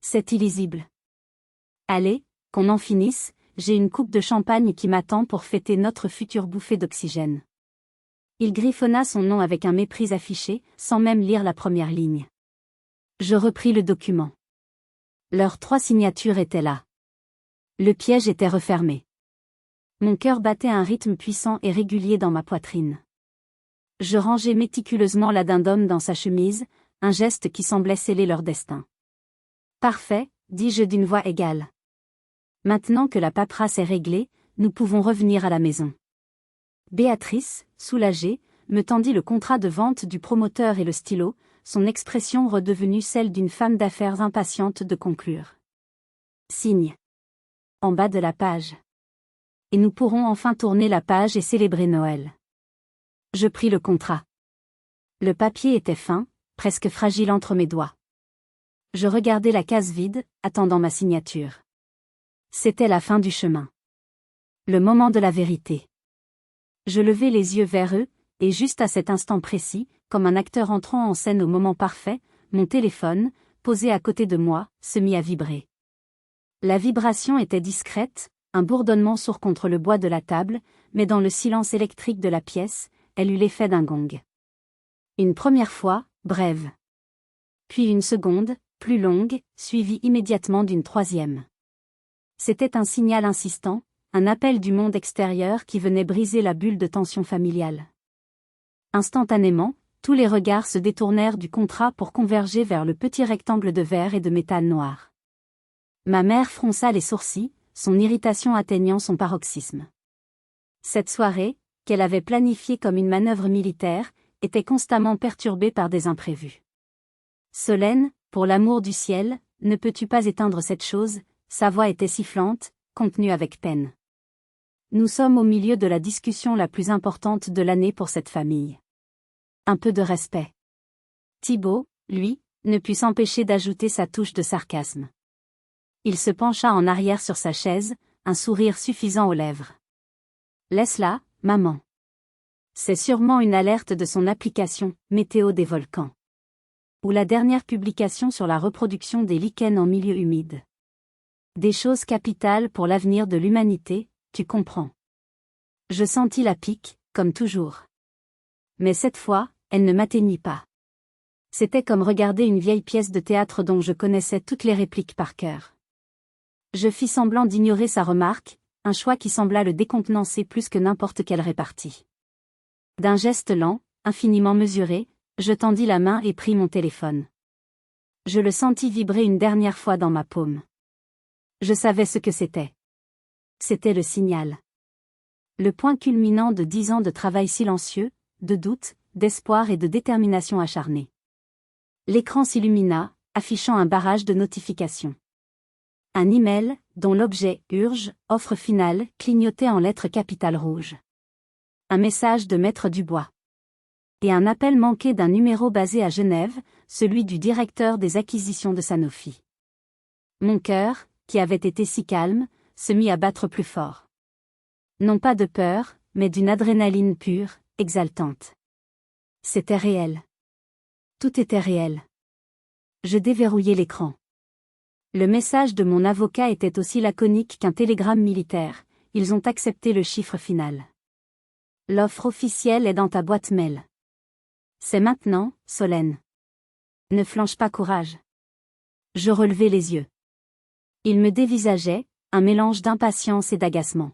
C'est illisible. Allez, qu'on en finisse, j'ai une coupe de champagne qui m'attend pour fêter notre future bouffée d'oxygène. Il griffonna son nom avec un mépris affiché, sans même lire la première ligne. Je repris le document. Leurs 3 signatures étaient là. Le piège était refermé. Mon cœur battait à un rythme puissant et régulier dans ma poitrine. Je rangeai méticuleusement l'addendum dans sa chemise, un geste qui semblait sceller leur destin. Parfait, dis-je d'une voix égale. Maintenant que la paperasse est réglée, nous pouvons revenir à la maison. Béatrice, soulagée, me tendit le contrat de vente du promoteur et le stylo, son expression redevenue celle d'une femme d'affaires impatiente de conclure. Signe. En bas de la page. Et nous pourrons enfin tourner la page et célébrer Noël. Je pris le contrat. Le papier était fin, presque fragile entre mes doigts. Je regardais la case vide, attendant ma signature. C'était la fin du chemin. Le moment de la vérité. Je levai les yeux vers eux, et juste à cet instant précis, comme un acteur entrant en scène au moment parfait, mon téléphone, posé à côté de moi, se mit à vibrer. La vibration était discrète, un bourdonnement sourd contre le bois de la table, mais dans le silence électrique de la pièce, elle eut l'effet d'un gong. Une première fois, brève. Puis une seconde, plus longue, suivie immédiatement d'une troisième. C'était un signal insistant, un appel du monde extérieur qui venait briser la bulle de tension familiale. Instantanément, tous les regards se détournèrent du contrat pour converger vers le petit rectangle de verre et de métal noir. Ma mère fronça les sourcils, son irritation atteignant son paroxysme. Cette soirée, qu'elle avait planifiée comme une manœuvre militaire, était constamment perturbée par des imprévus. Solène, pour l'amour du ciel, ne peux-tu pas éteindre cette chose? Sa voix était sifflante, contenue avec peine. Nous sommes au milieu de la discussion la plus importante de l'année pour cette famille. Un peu de respect. Thibaut, lui, ne put s'empêcher d'ajouter sa touche de sarcasme. Il se pencha en arrière sur sa chaise, un sourire suffisant aux lèvres. Laisse-la, maman. C'est sûrement une alerte de son application, Météo des volcans. Ou la dernière publication sur la reproduction des lichens en milieu humide. Des choses capitales pour l'avenir de l'humanité, tu comprends. Je sentis la pique, comme toujours. Mais cette fois, elle ne m'atteignit pas. C'était comme regarder une vieille pièce de théâtre dont je connaissais toutes les répliques par cœur. Je fis semblant d'ignorer sa remarque, un choix qui sembla le décontenancer plus que n'importe quelle répartie. D'un geste lent, infiniment mesuré, je tendis la main et pris mon téléphone. Je le sentis vibrer une dernière fois dans ma paume. Je savais ce que c'était. C'était le signal. Le point culminant de 10 ans de travail silencieux, de doute, d'espoir et de détermination acharnée. L'écran s'illumina, affichant un barrage de notifications. Un email, dont l'objet « Urge », offre finale, clignotait en lettres capitales rouges. Un message de Maître Dubois. Et un appel manqué d'un numéro basé à Genève, celui du directeur des acquisitions de Sanofi. Mon cœur, qui avait été si calme, se mit à battre plus fort. Non pas de peur, mais d'une adrénaline pure, exaltante. C'était réel. Tout était réel. Je déverrouillai l'écran. Le message de mon avocat était aussi laconique qu'un télégramme militaire. Ils ont accepté le chiffre final. L'offre officielle est dans ta boîte mail. C'est maintenant, Solène. Ne flanche pas, courage. Je relevai les yeux. Il me dévisageait, un mélange d'impatience et d'agacement.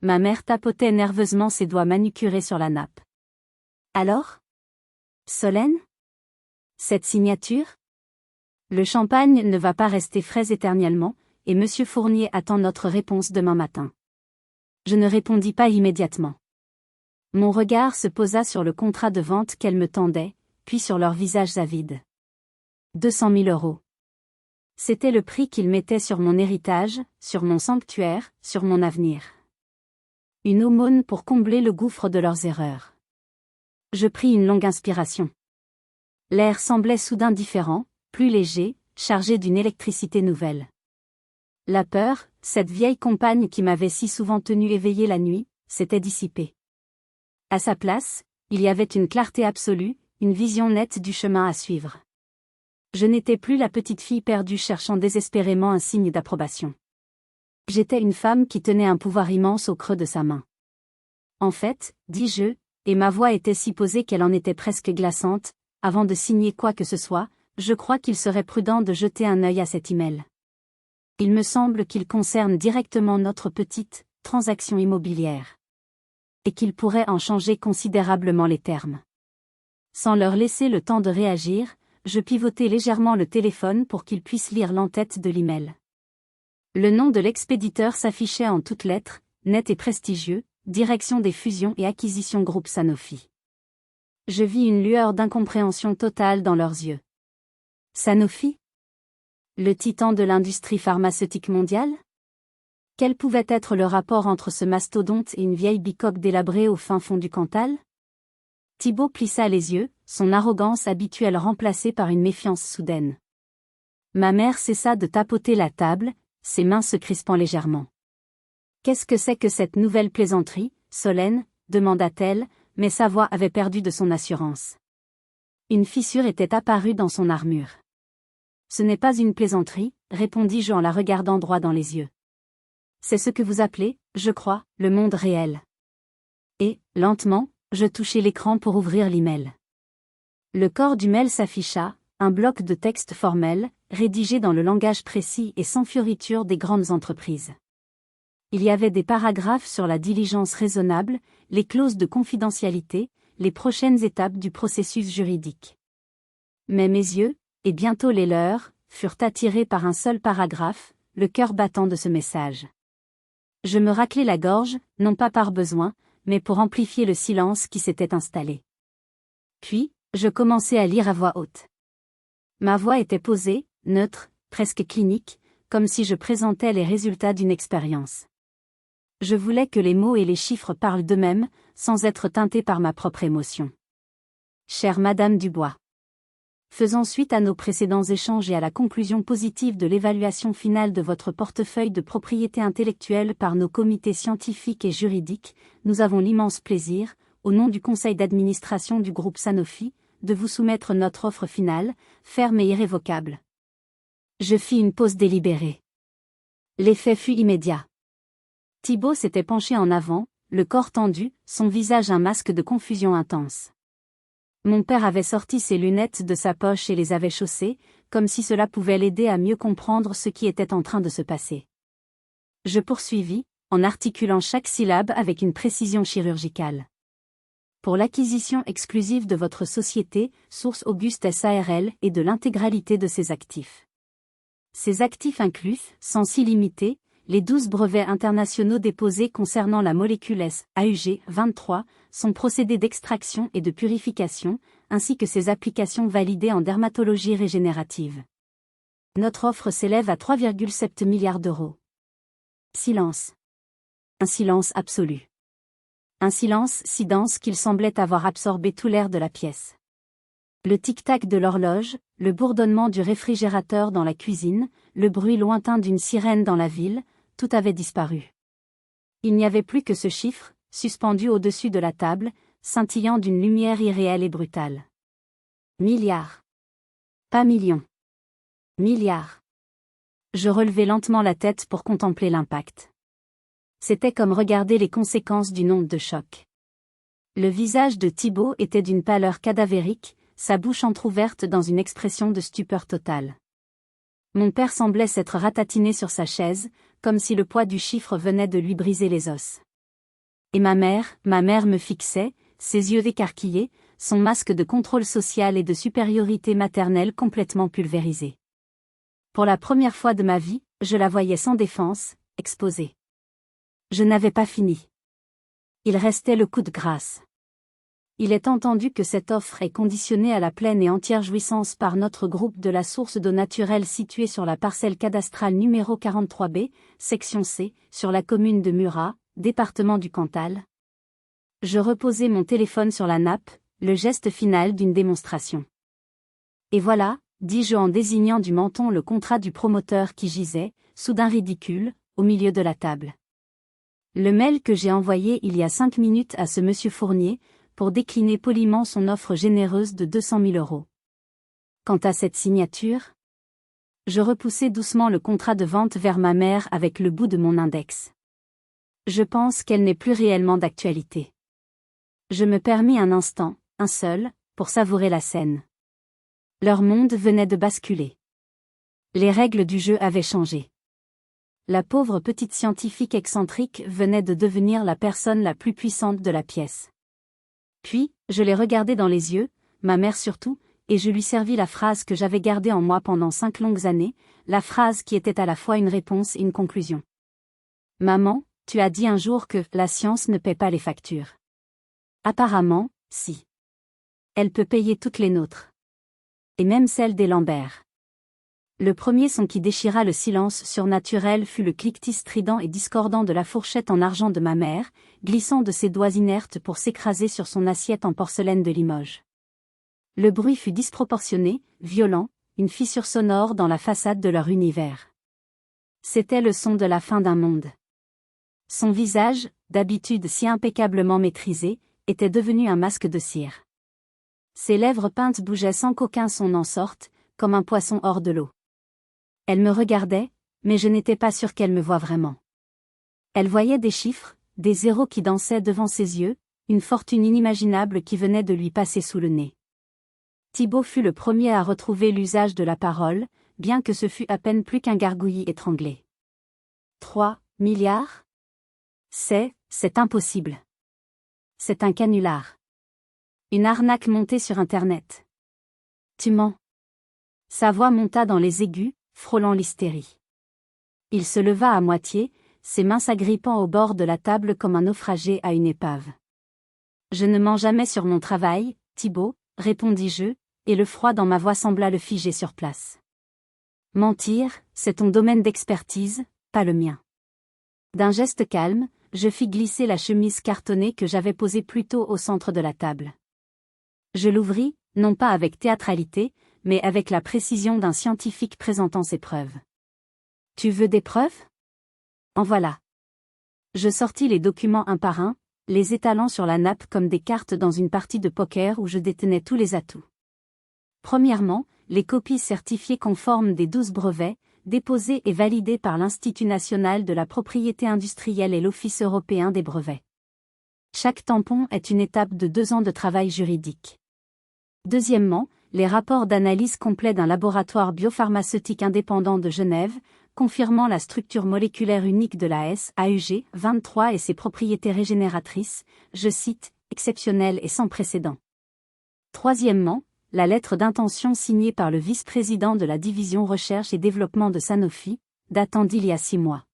Ma mère tapotait nerveusement ses doigts manucurés sur la nappe. Alors? Solène? Cette signature? Le champagne ne va pas rester frais éternellement, et Monsieur Fournier attend notre réponse demain matin. Je ne répondis pas immédiatement. Mon regard se posa sur le contrat de vente qu'elle me tendait, puis sur leurs visages avides. 200 000 €. C'était le prix qu'ils mettaient sur mon héritage, sur mon sanctuaire, sur mon avenir. Une aumône pour combler le gouffre de leurs erreurs. Je pris une longue inspiration. L'air semblait soudain différent, plus léger, chargé d'une électricité nouvelle. La peur, cette vieille compagne qui m'avait si souvent tenu éveillée la nuit, s'était dissipée. À sa place, il y avait une clarté absolue, une vision nette du chemin à suivre. Je n'étais plus la petite fille perdue cherchant désespérément un signe d'approbation. J'étais une femme qui tenait un pouvoir immense au creux de sa main. En fait, dis-je, et ma voix était si posée qu'elle en était presque glaçante, avant de signer quoi que ce soit, je crois qu'il serait prudent de jeter un œil à cet email. Il me semble qu'il concerne directement notre petite transaction immobilière. Et qu'il pourrait en changer considérablement les termes. Sans leur laisser le temps de réagir, je pivotai légèrement le téléphone pour qu'ils puissent lire l'entête de l'email. Le nom de l'expéditeur s'affichait en toutes lettres, net et prestigieux, direction des fusions et acquisitions groupe Sanofi. Je vis une lueur d'incompréhension totale dans leurs yeux. Sanofi? Le titan de l'industrie pharmaceutique mondiale? Quel pouvait être le rapport entre ce mastodonte et une vieille bicoque délabrée au fin fond du Cantal? Thibaut plissa les yeux, son arrogance habituelle remplacée par une méfiance soudaine. Ma mère cessa de tapoter la table, ses mains se crispant légèrement. « Qu'est-ce que c'est que cette nouvelle plaisanterie, Solène ?» demanda-t-elle, mais sa voix avait perdu de son assurance. Une fissure était apparue dans son armure. « Ce n'est pas une plaisanterie, » répondis-je en la regardant droit dans les yeux. « C'est ce que vous appelez, je crois, le monde réel. » Et, lentement, je touchai l'écran pour ouvrir l'email. Le corps du mail s'afficha, un bloc de texte formel, rédigé dans le langage précis et sans fioriture des grandes entreprises. Il y avait des paragraphes sur la diligence raisonnable, les clauses de confidentialité, les prochaines étapes du processus juridique. Mais mes yeux, et bientôt les leurs, furent attirés par un seul paragraphe, le cœur battant de ce message. Je me raclai la gorge, non pas par besoin, mais pour amplifier le silence qui s'était installé. Puis, je commençai à lire à voix haute. Ma voix était posée, neutre, presque clinique, comme si je présentais les résultats d'une expérience. Je voulais que les mots et les chiffres parlent d'eux-mêmes, sans être teintés par ma propre émotion. Chère Madame Dubois. Faisant suite à nos précédents échanges et à la conclusion positive de l'évaluation finale de votre portefeuille de propriété intellectuelle par nos comités scientifiques et juridiques, nous avons l'immense plaisir, au nom du conseil d'administration du groupe Sanofi, de vous soumettre notre offre finale, ferme et irrévocable. Je fis une pause délibérée. L'effet fut immédiat. Thibaut s'était penché en avant, le corps tendu, son visage un masque de confusion intense. Mon père avait sorti ses lunettes de sa poche et les avait chaussées, comme si cela pouvait l'aider à mieux comprendre ce qui était en train de se passer. Je poursuivis, en articulant chaque syllabe avec une précision chirurgicale. Pour l'acquisition exclusive de votre société, Source Auguste SARL et de l'intégralité de ses actifs. Ces actifs incluent, sans illimité, les 12 brevets internationaux déposés concernant la molécule AUG-23, son procédé d'extraction et de purification, ainsi que ses applications validées en dermatologie régénérative. Notre offre s'élève à 3,7 milliards d'euros. Silence. Un silence absolu. Un silence si dense qu'il semblait avoir absorbé tout l'air de la pièce. Le tic-tac de l'horloge, le bourdonnement du réfrigérateur dans la cuisine, le bruit lointain d'une sirène dans la ville, tout avait disparu. Il n'y avait plus que ce chiffre, suspendu au-dessus de la table, scintillant d'une lumière irréelle et brutale. Milliards. Pas millions. Milliards. Je relevai lentement la tête pour contempler l'impact. C'était comme regarder les conséquences d'une onde de choc. Le visage de Thibaut était d'une pâleur cadavérique, sa bouche entr'ouverte dans une expression de stupeur totale. Mon père semblait s'être ratatiné sur sa chaise, comme si le poids du chiffre venait de lui briser les os. Et ma mère me fixait, ses yeux écarquillés, son masque de contrôle social et de supériorité maternelle complètement pulvérisé. Pour la première fois de ma vie, je la voyais sans défense, exposée. Je n'avais pas fini. Il restait le coup de grâce. Il est entendu que cette offre est conditionnée à la pleine et entière jouissance par notre groupe de la source d'eau naturelle située sur la parcelle cadastrale numéro 43B, section C, sur la commune de Murat, département du Cantal. Je reposai mon téléphone sur la nappe, le geste final d'une démonstration. Et voilà, dis-je en désignant du menton le contrat du promoteur qui gisait, soudain ridicule, au milieu de la table. Le mail que j'ai envoyé il y a 5 minutes à ce monsieur Fournier, pour décliner poliment son offre généreuse de 200 000 euros. Quant à cette signature, je repoussai doucement le contrat de vente vers ma mère avec le bout de mon index. Je pense qu'elle n'est plus réellement d'actualité. Je me permis un instant, un seul, pour savourer la scène. Leur monde venait de basculer. Les règles du jeu avaient changé. La pauvre petite scientifique excentrique venait de devenir la personne la plus puissante de la pièce. Puis, je l'ai regardée dans les yeux, ma mère surtout, et je lui servis la phrase que j'avais gardée en moi pendant 5 longues années, la phrase qui était à la fois une réponse et une conclusion. Maman, tu as dit un jour que la science ne paie pas les factures. Apparemment, si. Elle peut payer toutes les nôtres. Et même celles des Lambert. Le premier son qui déchira le silence surnaturel fut le cliquetis strident et discordant de la fourchette en argent de ma mère, glissant de ses doigts inertes pour s'écraser sur son assiette en porcelaine de Limoges. Le bruit fut disproportionné, violent, une fissure sonore dans la façade de leur univers. C'était le son de la fin d'un monde. Son visage, d'habitude si impeccablement maîtrisé, était devenu un masque de cire. Ses lèvres peintes bougeaient sans qu'aucun son n'en sorte, comme un poisson hors de l'eau. Elle me regardait, mais je n'étais pas sûre qu'elle me voie vraiment. Elle voyait des chiffres, des zéros qui dansaient devant ses yeux, une fortune inimaginable qui venait de lui passer sous le nez. Thibaut fut le premier à retrouver l'usage de la parole, bien que ce fût à peine plus qu'un gargouillis étranglé. 3 milliards ? C'est impossible. C'est un canular. Une arnaque montée sur Internet. Tu mens. Sa voix monta dans les aigus, frôlant l'hystérie. Il se leva à moitié, ses mains s'agrippant au bord de la table comme un naufragé à une épave. Je ne mens jamais sur mon travail, Thibaut, répondis-je, et le froid dans ma voix sembla le figer sur place. Mentir, c'est ton domaine d'expertise, pas le mien. D'un geste calme, je fis glisser la chemise cartonnée que j'avais posée plus tôt au centre de la table. Je l'ouvris, non pas avec théâtralité, mais avec la précision d'un scientifique présentant ses preuves. Tu veux des preuves ? En voilà. Je sortis les documents un par un, les étalant sur la nappe comme des cartes dans une partie de poker où je détenais tous les atouts. Premièrement, les copies certifiées conformes des 12 brevets, déposés et validés par l'Institut national de la propriété industrielle et l'Office européen des brevets. Chaque tampon est une étape de 2 ans de travail juridique. Deuxièmement, les rapports d'analyse complets d'un laboratoire biopharmaceutique indépendant de Genève, confirmant la structure moléculaire unique de la S-AUG 23 et ses propriétés régénératrices, je cite, exceptionnelles et sans précédent. Troisièmement, la lettre d'intention signée par le vice-président de la division recherche et développement de Sanofi, datant d'il y a 6 mois.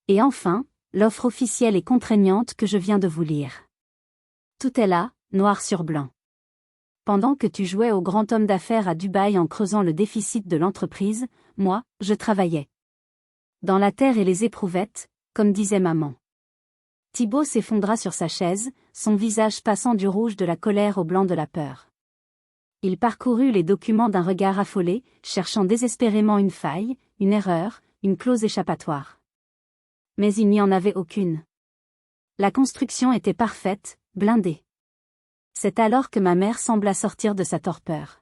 Et enfin, l'offre officielle et contraignante que je viens de vous lire. Tout est là, noir sur blanc. Pendant que tu jouais au grand homme d'affaires à Dubaï en creusant le déficit de l'entreprise, moi, je travaillais. Dans la terre et les éprouvettes, comme disait maman. Thibaut s'effondra sur sa chaise, son visage passant du rouge de la colère au blanc de la peur. Il parcourut les documents d'un regard affolé, cherchant désespérément une faille, une erreur, une clause échappatoire. Mais il n'y en avait aucune. La construction était parfaite, blindée. C'est alors que ma mère sembla sortir de sa torpeur.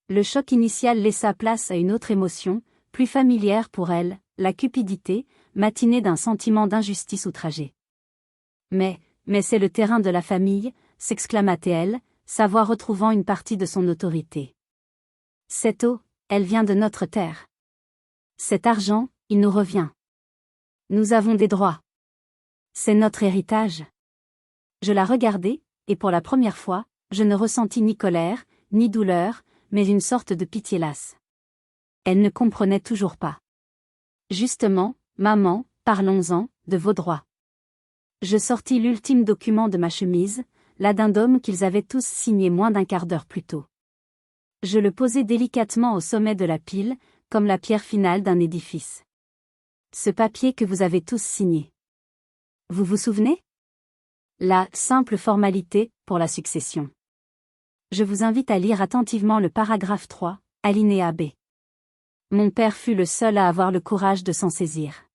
Le choc initial laissa place à une autre émotion, plus familière pour elle, la cupidité, matinée d'un sentiment d'injustice outragée. Mais c'est le terrain de la famille, s'exclama-t-elle, sa voix retrouvant une partie de son autorité. Cette eau, elle vient de notre terre. Cet argent, il nous revient. Nous avons des droits. C'est notre héritage. Je la regardai, et pour la première fois, je ne ressentis ni colère, ni douleur, mais une sorte de pitié lasse. Elle ne comprenait toujours pas. Justement, maman, parlons-en, de vos droits. Je sortis l'ultime document de ma chemise, l'addendum qu'ils avaient tous signé moins d'un quart d'heure plus tôt. Je le posai délicatement au sommet de la pile, comme la pierre finale d'un édifice. Ce papier que vous avez tous signé. Vous vous souvenez? La simple formalité pour la succession. Je vous invite à lire attentivement le paragraphe 3, alinéa B. Mon père fut le seul à avoir le courage de s'en saisir.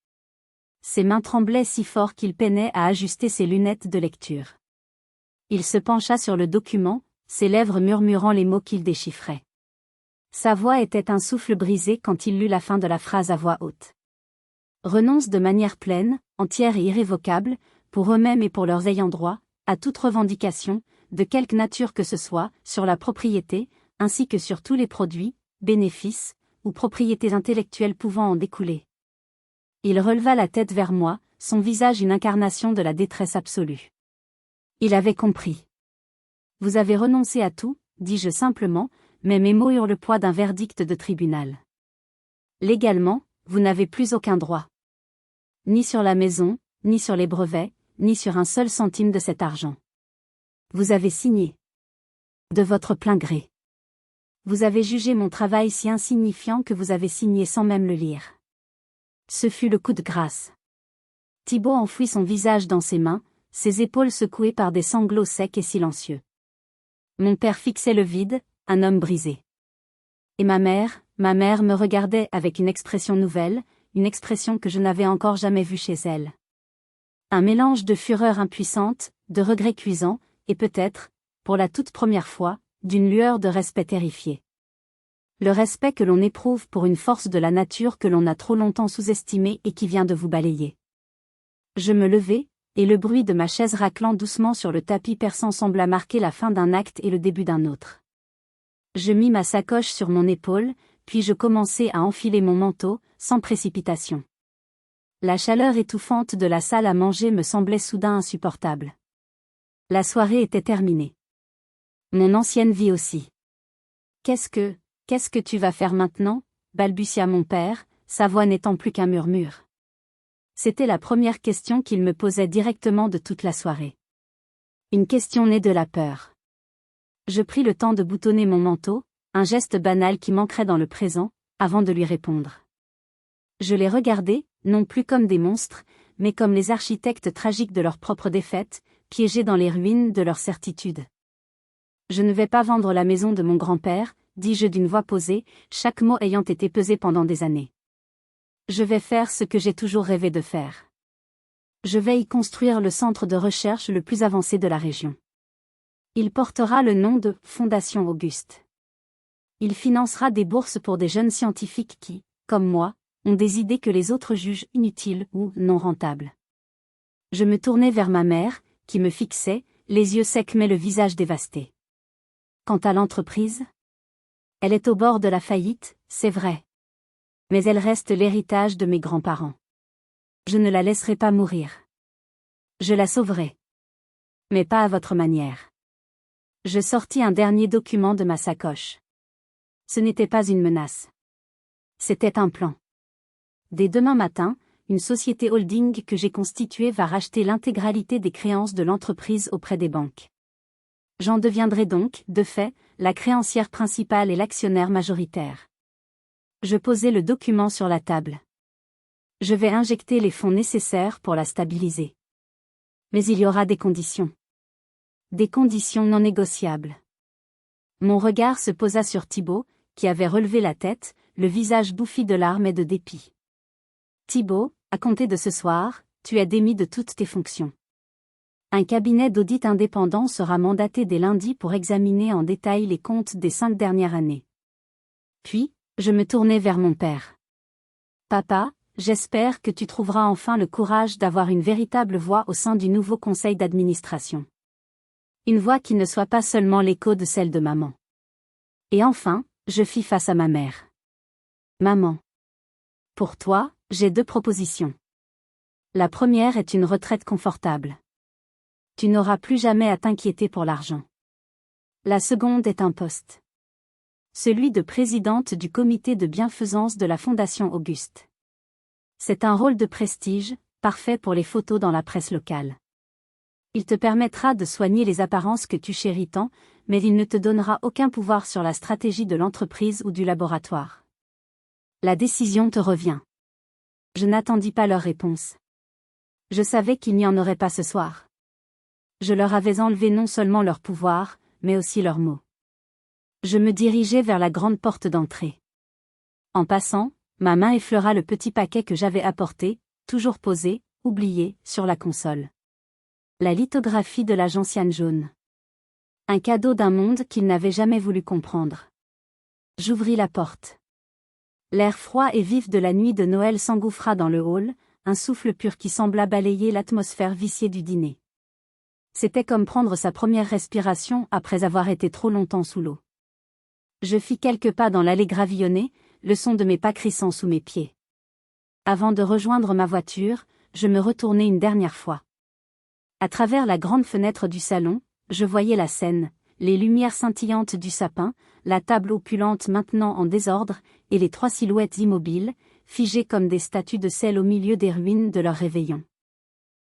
Ses mains tremblaient si fort qu'il peinait à ajuster ses lunettes de lecture. Il se pencha sur le document, ses lèvres murmurant les mots qu'il déchiffrait. Sa voix était un souffle brisé quand il lut la fin de la phrase à voix haute. Renonce de manière pleine, entière et irrévocable, pour eux-mêmes et pour leurs ayants droit, à toute revendication, de quelque nature que ce soit, sur la propriété, ainsi que sur tous les produits, bénéfices, ou propriétés intellectuelles pouvant en découler. Il releva la tête vers moi, son visage une incarnation de la détresse absolue. Il avait compris. Vous avez renoncé à tout, dis-je simplement, mais mes mots eurent le poids d'un verdict de tribunal. Légalement, vous n'avez plus aucun droit. Ni sur la maison, ni sur les brevets, ni sur un seul centime de cet argent. Vous avez signé. De votre plein gré. Vous avez jugé mon travail si insignifiant que vous avez signé sans même le lire. Ce fut le coup de grâce. Thibaut enfouit son visage dans ses mains, ses épaules secouées par des sanglots secs et silencieux. Mon père fixait le vide, un homme brisé. Et ma mère me regardait avec une expression nouvelle, une expression que je n'avais encore jamais vue chez elle. Un mélange de fureur impuissante, de regret cuisant, et peut-être, pour la toute première fois, d'une lueur de respect terrifié. Le respect que l'on éprouve pour une force de la nature que l'on a trop longtemps sous-estimée et qui vient de vous balayer. Je me levai, et le bruit de ma chaise raclant doucement sur le tapis perçant sembla marquer la fin d'un acte et le début d'un autre. Je mis ma sacoche sur mon épaule, puis je commençai à enfiler mon manteau, sans précipitation. La chaleur étouffante de la salle à manger me semblait soudain insupportable. La soirée était terminée. Mon ancienne vie aussi. Qu'est-ce que tu vas faire maintenant, balbutia mon père, sa voix n'étant plus qu'un murmure. C'était la première question qu'il me posait directement de toute la soirée. Une question née de la peur. Je pris le temps de boutonner mon manteau, un geste banal qui manquerait dans le présent, avant de lui répondre. Je les regardais, non plus comme des monstres, mais comme les architectes tragiques de leur propre défaite, piégés dans les ruines de leur certitude. Je ne vais pas vendre la maison de mon grand-père, dis-je d'une voix posée, chaque mot ayant été pesé pendant des années. Je vais faire ce que j'ai toujours rêvé de faire. Je vais y construire le centre de recherche le plus avancé de la région. Il portera le nom de Fondation Auguste. Il financera des bourses pour des jeunes scientifiques qui, comme moi, ont des idées que les autres jugent inutiles ou non rentables. Je me tournai vers ma mère, qui me fixait, les yeux secs mais le visage dévasté. Quant à l'entreprise, elle est au bord de la faillite, c'est vrai. Mais elle reste l'héritage de mes grands-parents. Je ne la laisserai pas mourir. Je la sauverai. Mais pas à votre manière. Je sortis un dernier document de ma sacoche. Ce n'était pas une menace. C'était un plan. Dès demain matin, une société holding que j'ai constituée va racheter l'intégralité des créances de l'entreprise auprès des banques. J'en deviendrai donc, de fait, la créancière principale et l'actionnaire majoritaire. Je posai le document sur la table. Je vais injecter les fonds nécessaires pour la stabiliser. Mais il y aura des conditions. Des conditions non négociables. Mon regard se posa sur Thibaut, qui avait relevé la tête, le visage bouffi de larmes et de dépit. Thibaut, à compter de ce soir, tu es démis de toutes tes fonctions. Un cabinet d'audit indépendant sera mandaté dès lundi pour examiner en détail les comptes des 5 dernières années. Puis, je me tournai vers mon père. Papa, j'espère que tu trouveras enfin le courage d'avoir une véritable voix au sein du nouveau conseil d'administration. Une voix qui ne soit pas seulement l'écho de celle de maman. Et enfin, je fis face à ma mère. Maman. Pour toi, j'ai 2 propositions. La première est une retraite confortable. Tu n'auras plus jamais à t'inquiéter pour l'argent. La seconde est un poste. Celui de présidente du comité de bienfaisance de la Fondation Auguste. C'est un rôle de prestige, parfait pour les photos dans la presse locale. Il te permettra de soigner les apparences que tu chéris tant, mais il ne te donnera aucun pouvoir sur la stratégie de l'entreprise ou du laboratoire. La décision te revient. Je n'attendis pas leur réponse. Je savais qu'il n'y en aurait pas ce soir. Je leur avais enlevé non seulement leur pouvoir, mais aussi leurs mots. Je me dirigeai vers la grande porte d'entrée. En passant, ma main effleura le petit paquet que j'avais apporté, toujours posé, oublié, sur la console. La lithographie de la gentiane jaune. Un cadeau d'un monde qu'il n'avait jamais voulu comprendre. J'ouvris la porte. L'air froid et vif de la nuit de Noël s'engouffra dans le hall, un souffle pur qui sembla balayer l'atmosphère viciée du dîner. C'était comme prendre sa première respiration après avoir été trop longtemps sous l'eau. Je fis quelques pas dans l'allée gravillonnée, le son de mes pas crissant sous mes pieds. Avant de rejoindre ma voiture, je me retournai une dernière fois. À travers la grande fenêtre du salon, je voyais la scène, les lumières scintillantes du sapin, la table opulente maintenant en désordre, et les 3 silhouettes immobiles, figées comme des statues de sel au milieu des ruines de leur réveillon.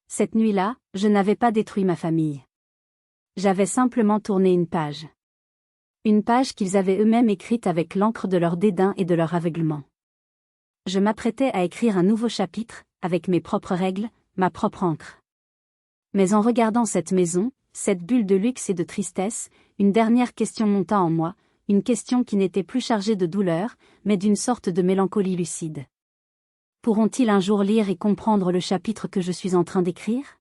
Cette nuit-là, je n'avais pas détruit ma famille. J'avais simplement tourné une page. Une page qu'ils avaient eux-mêmes écrite avec l'encre de leur dédain et de leur aveuglement. Je m'apprêtais à écrire un nouveau chapitre, avec mes propres règles, ma propre encre. Mais en regardant cette maison, cette bulle de luxe et de tristesse, une dernière question monta en moi, une question qui n'était plus chargée de douleur, mais d'une sorte de mélancolie lucide. Pourront-ils un jour lire et comprendre le chapitre que je suis en train d'écrire ?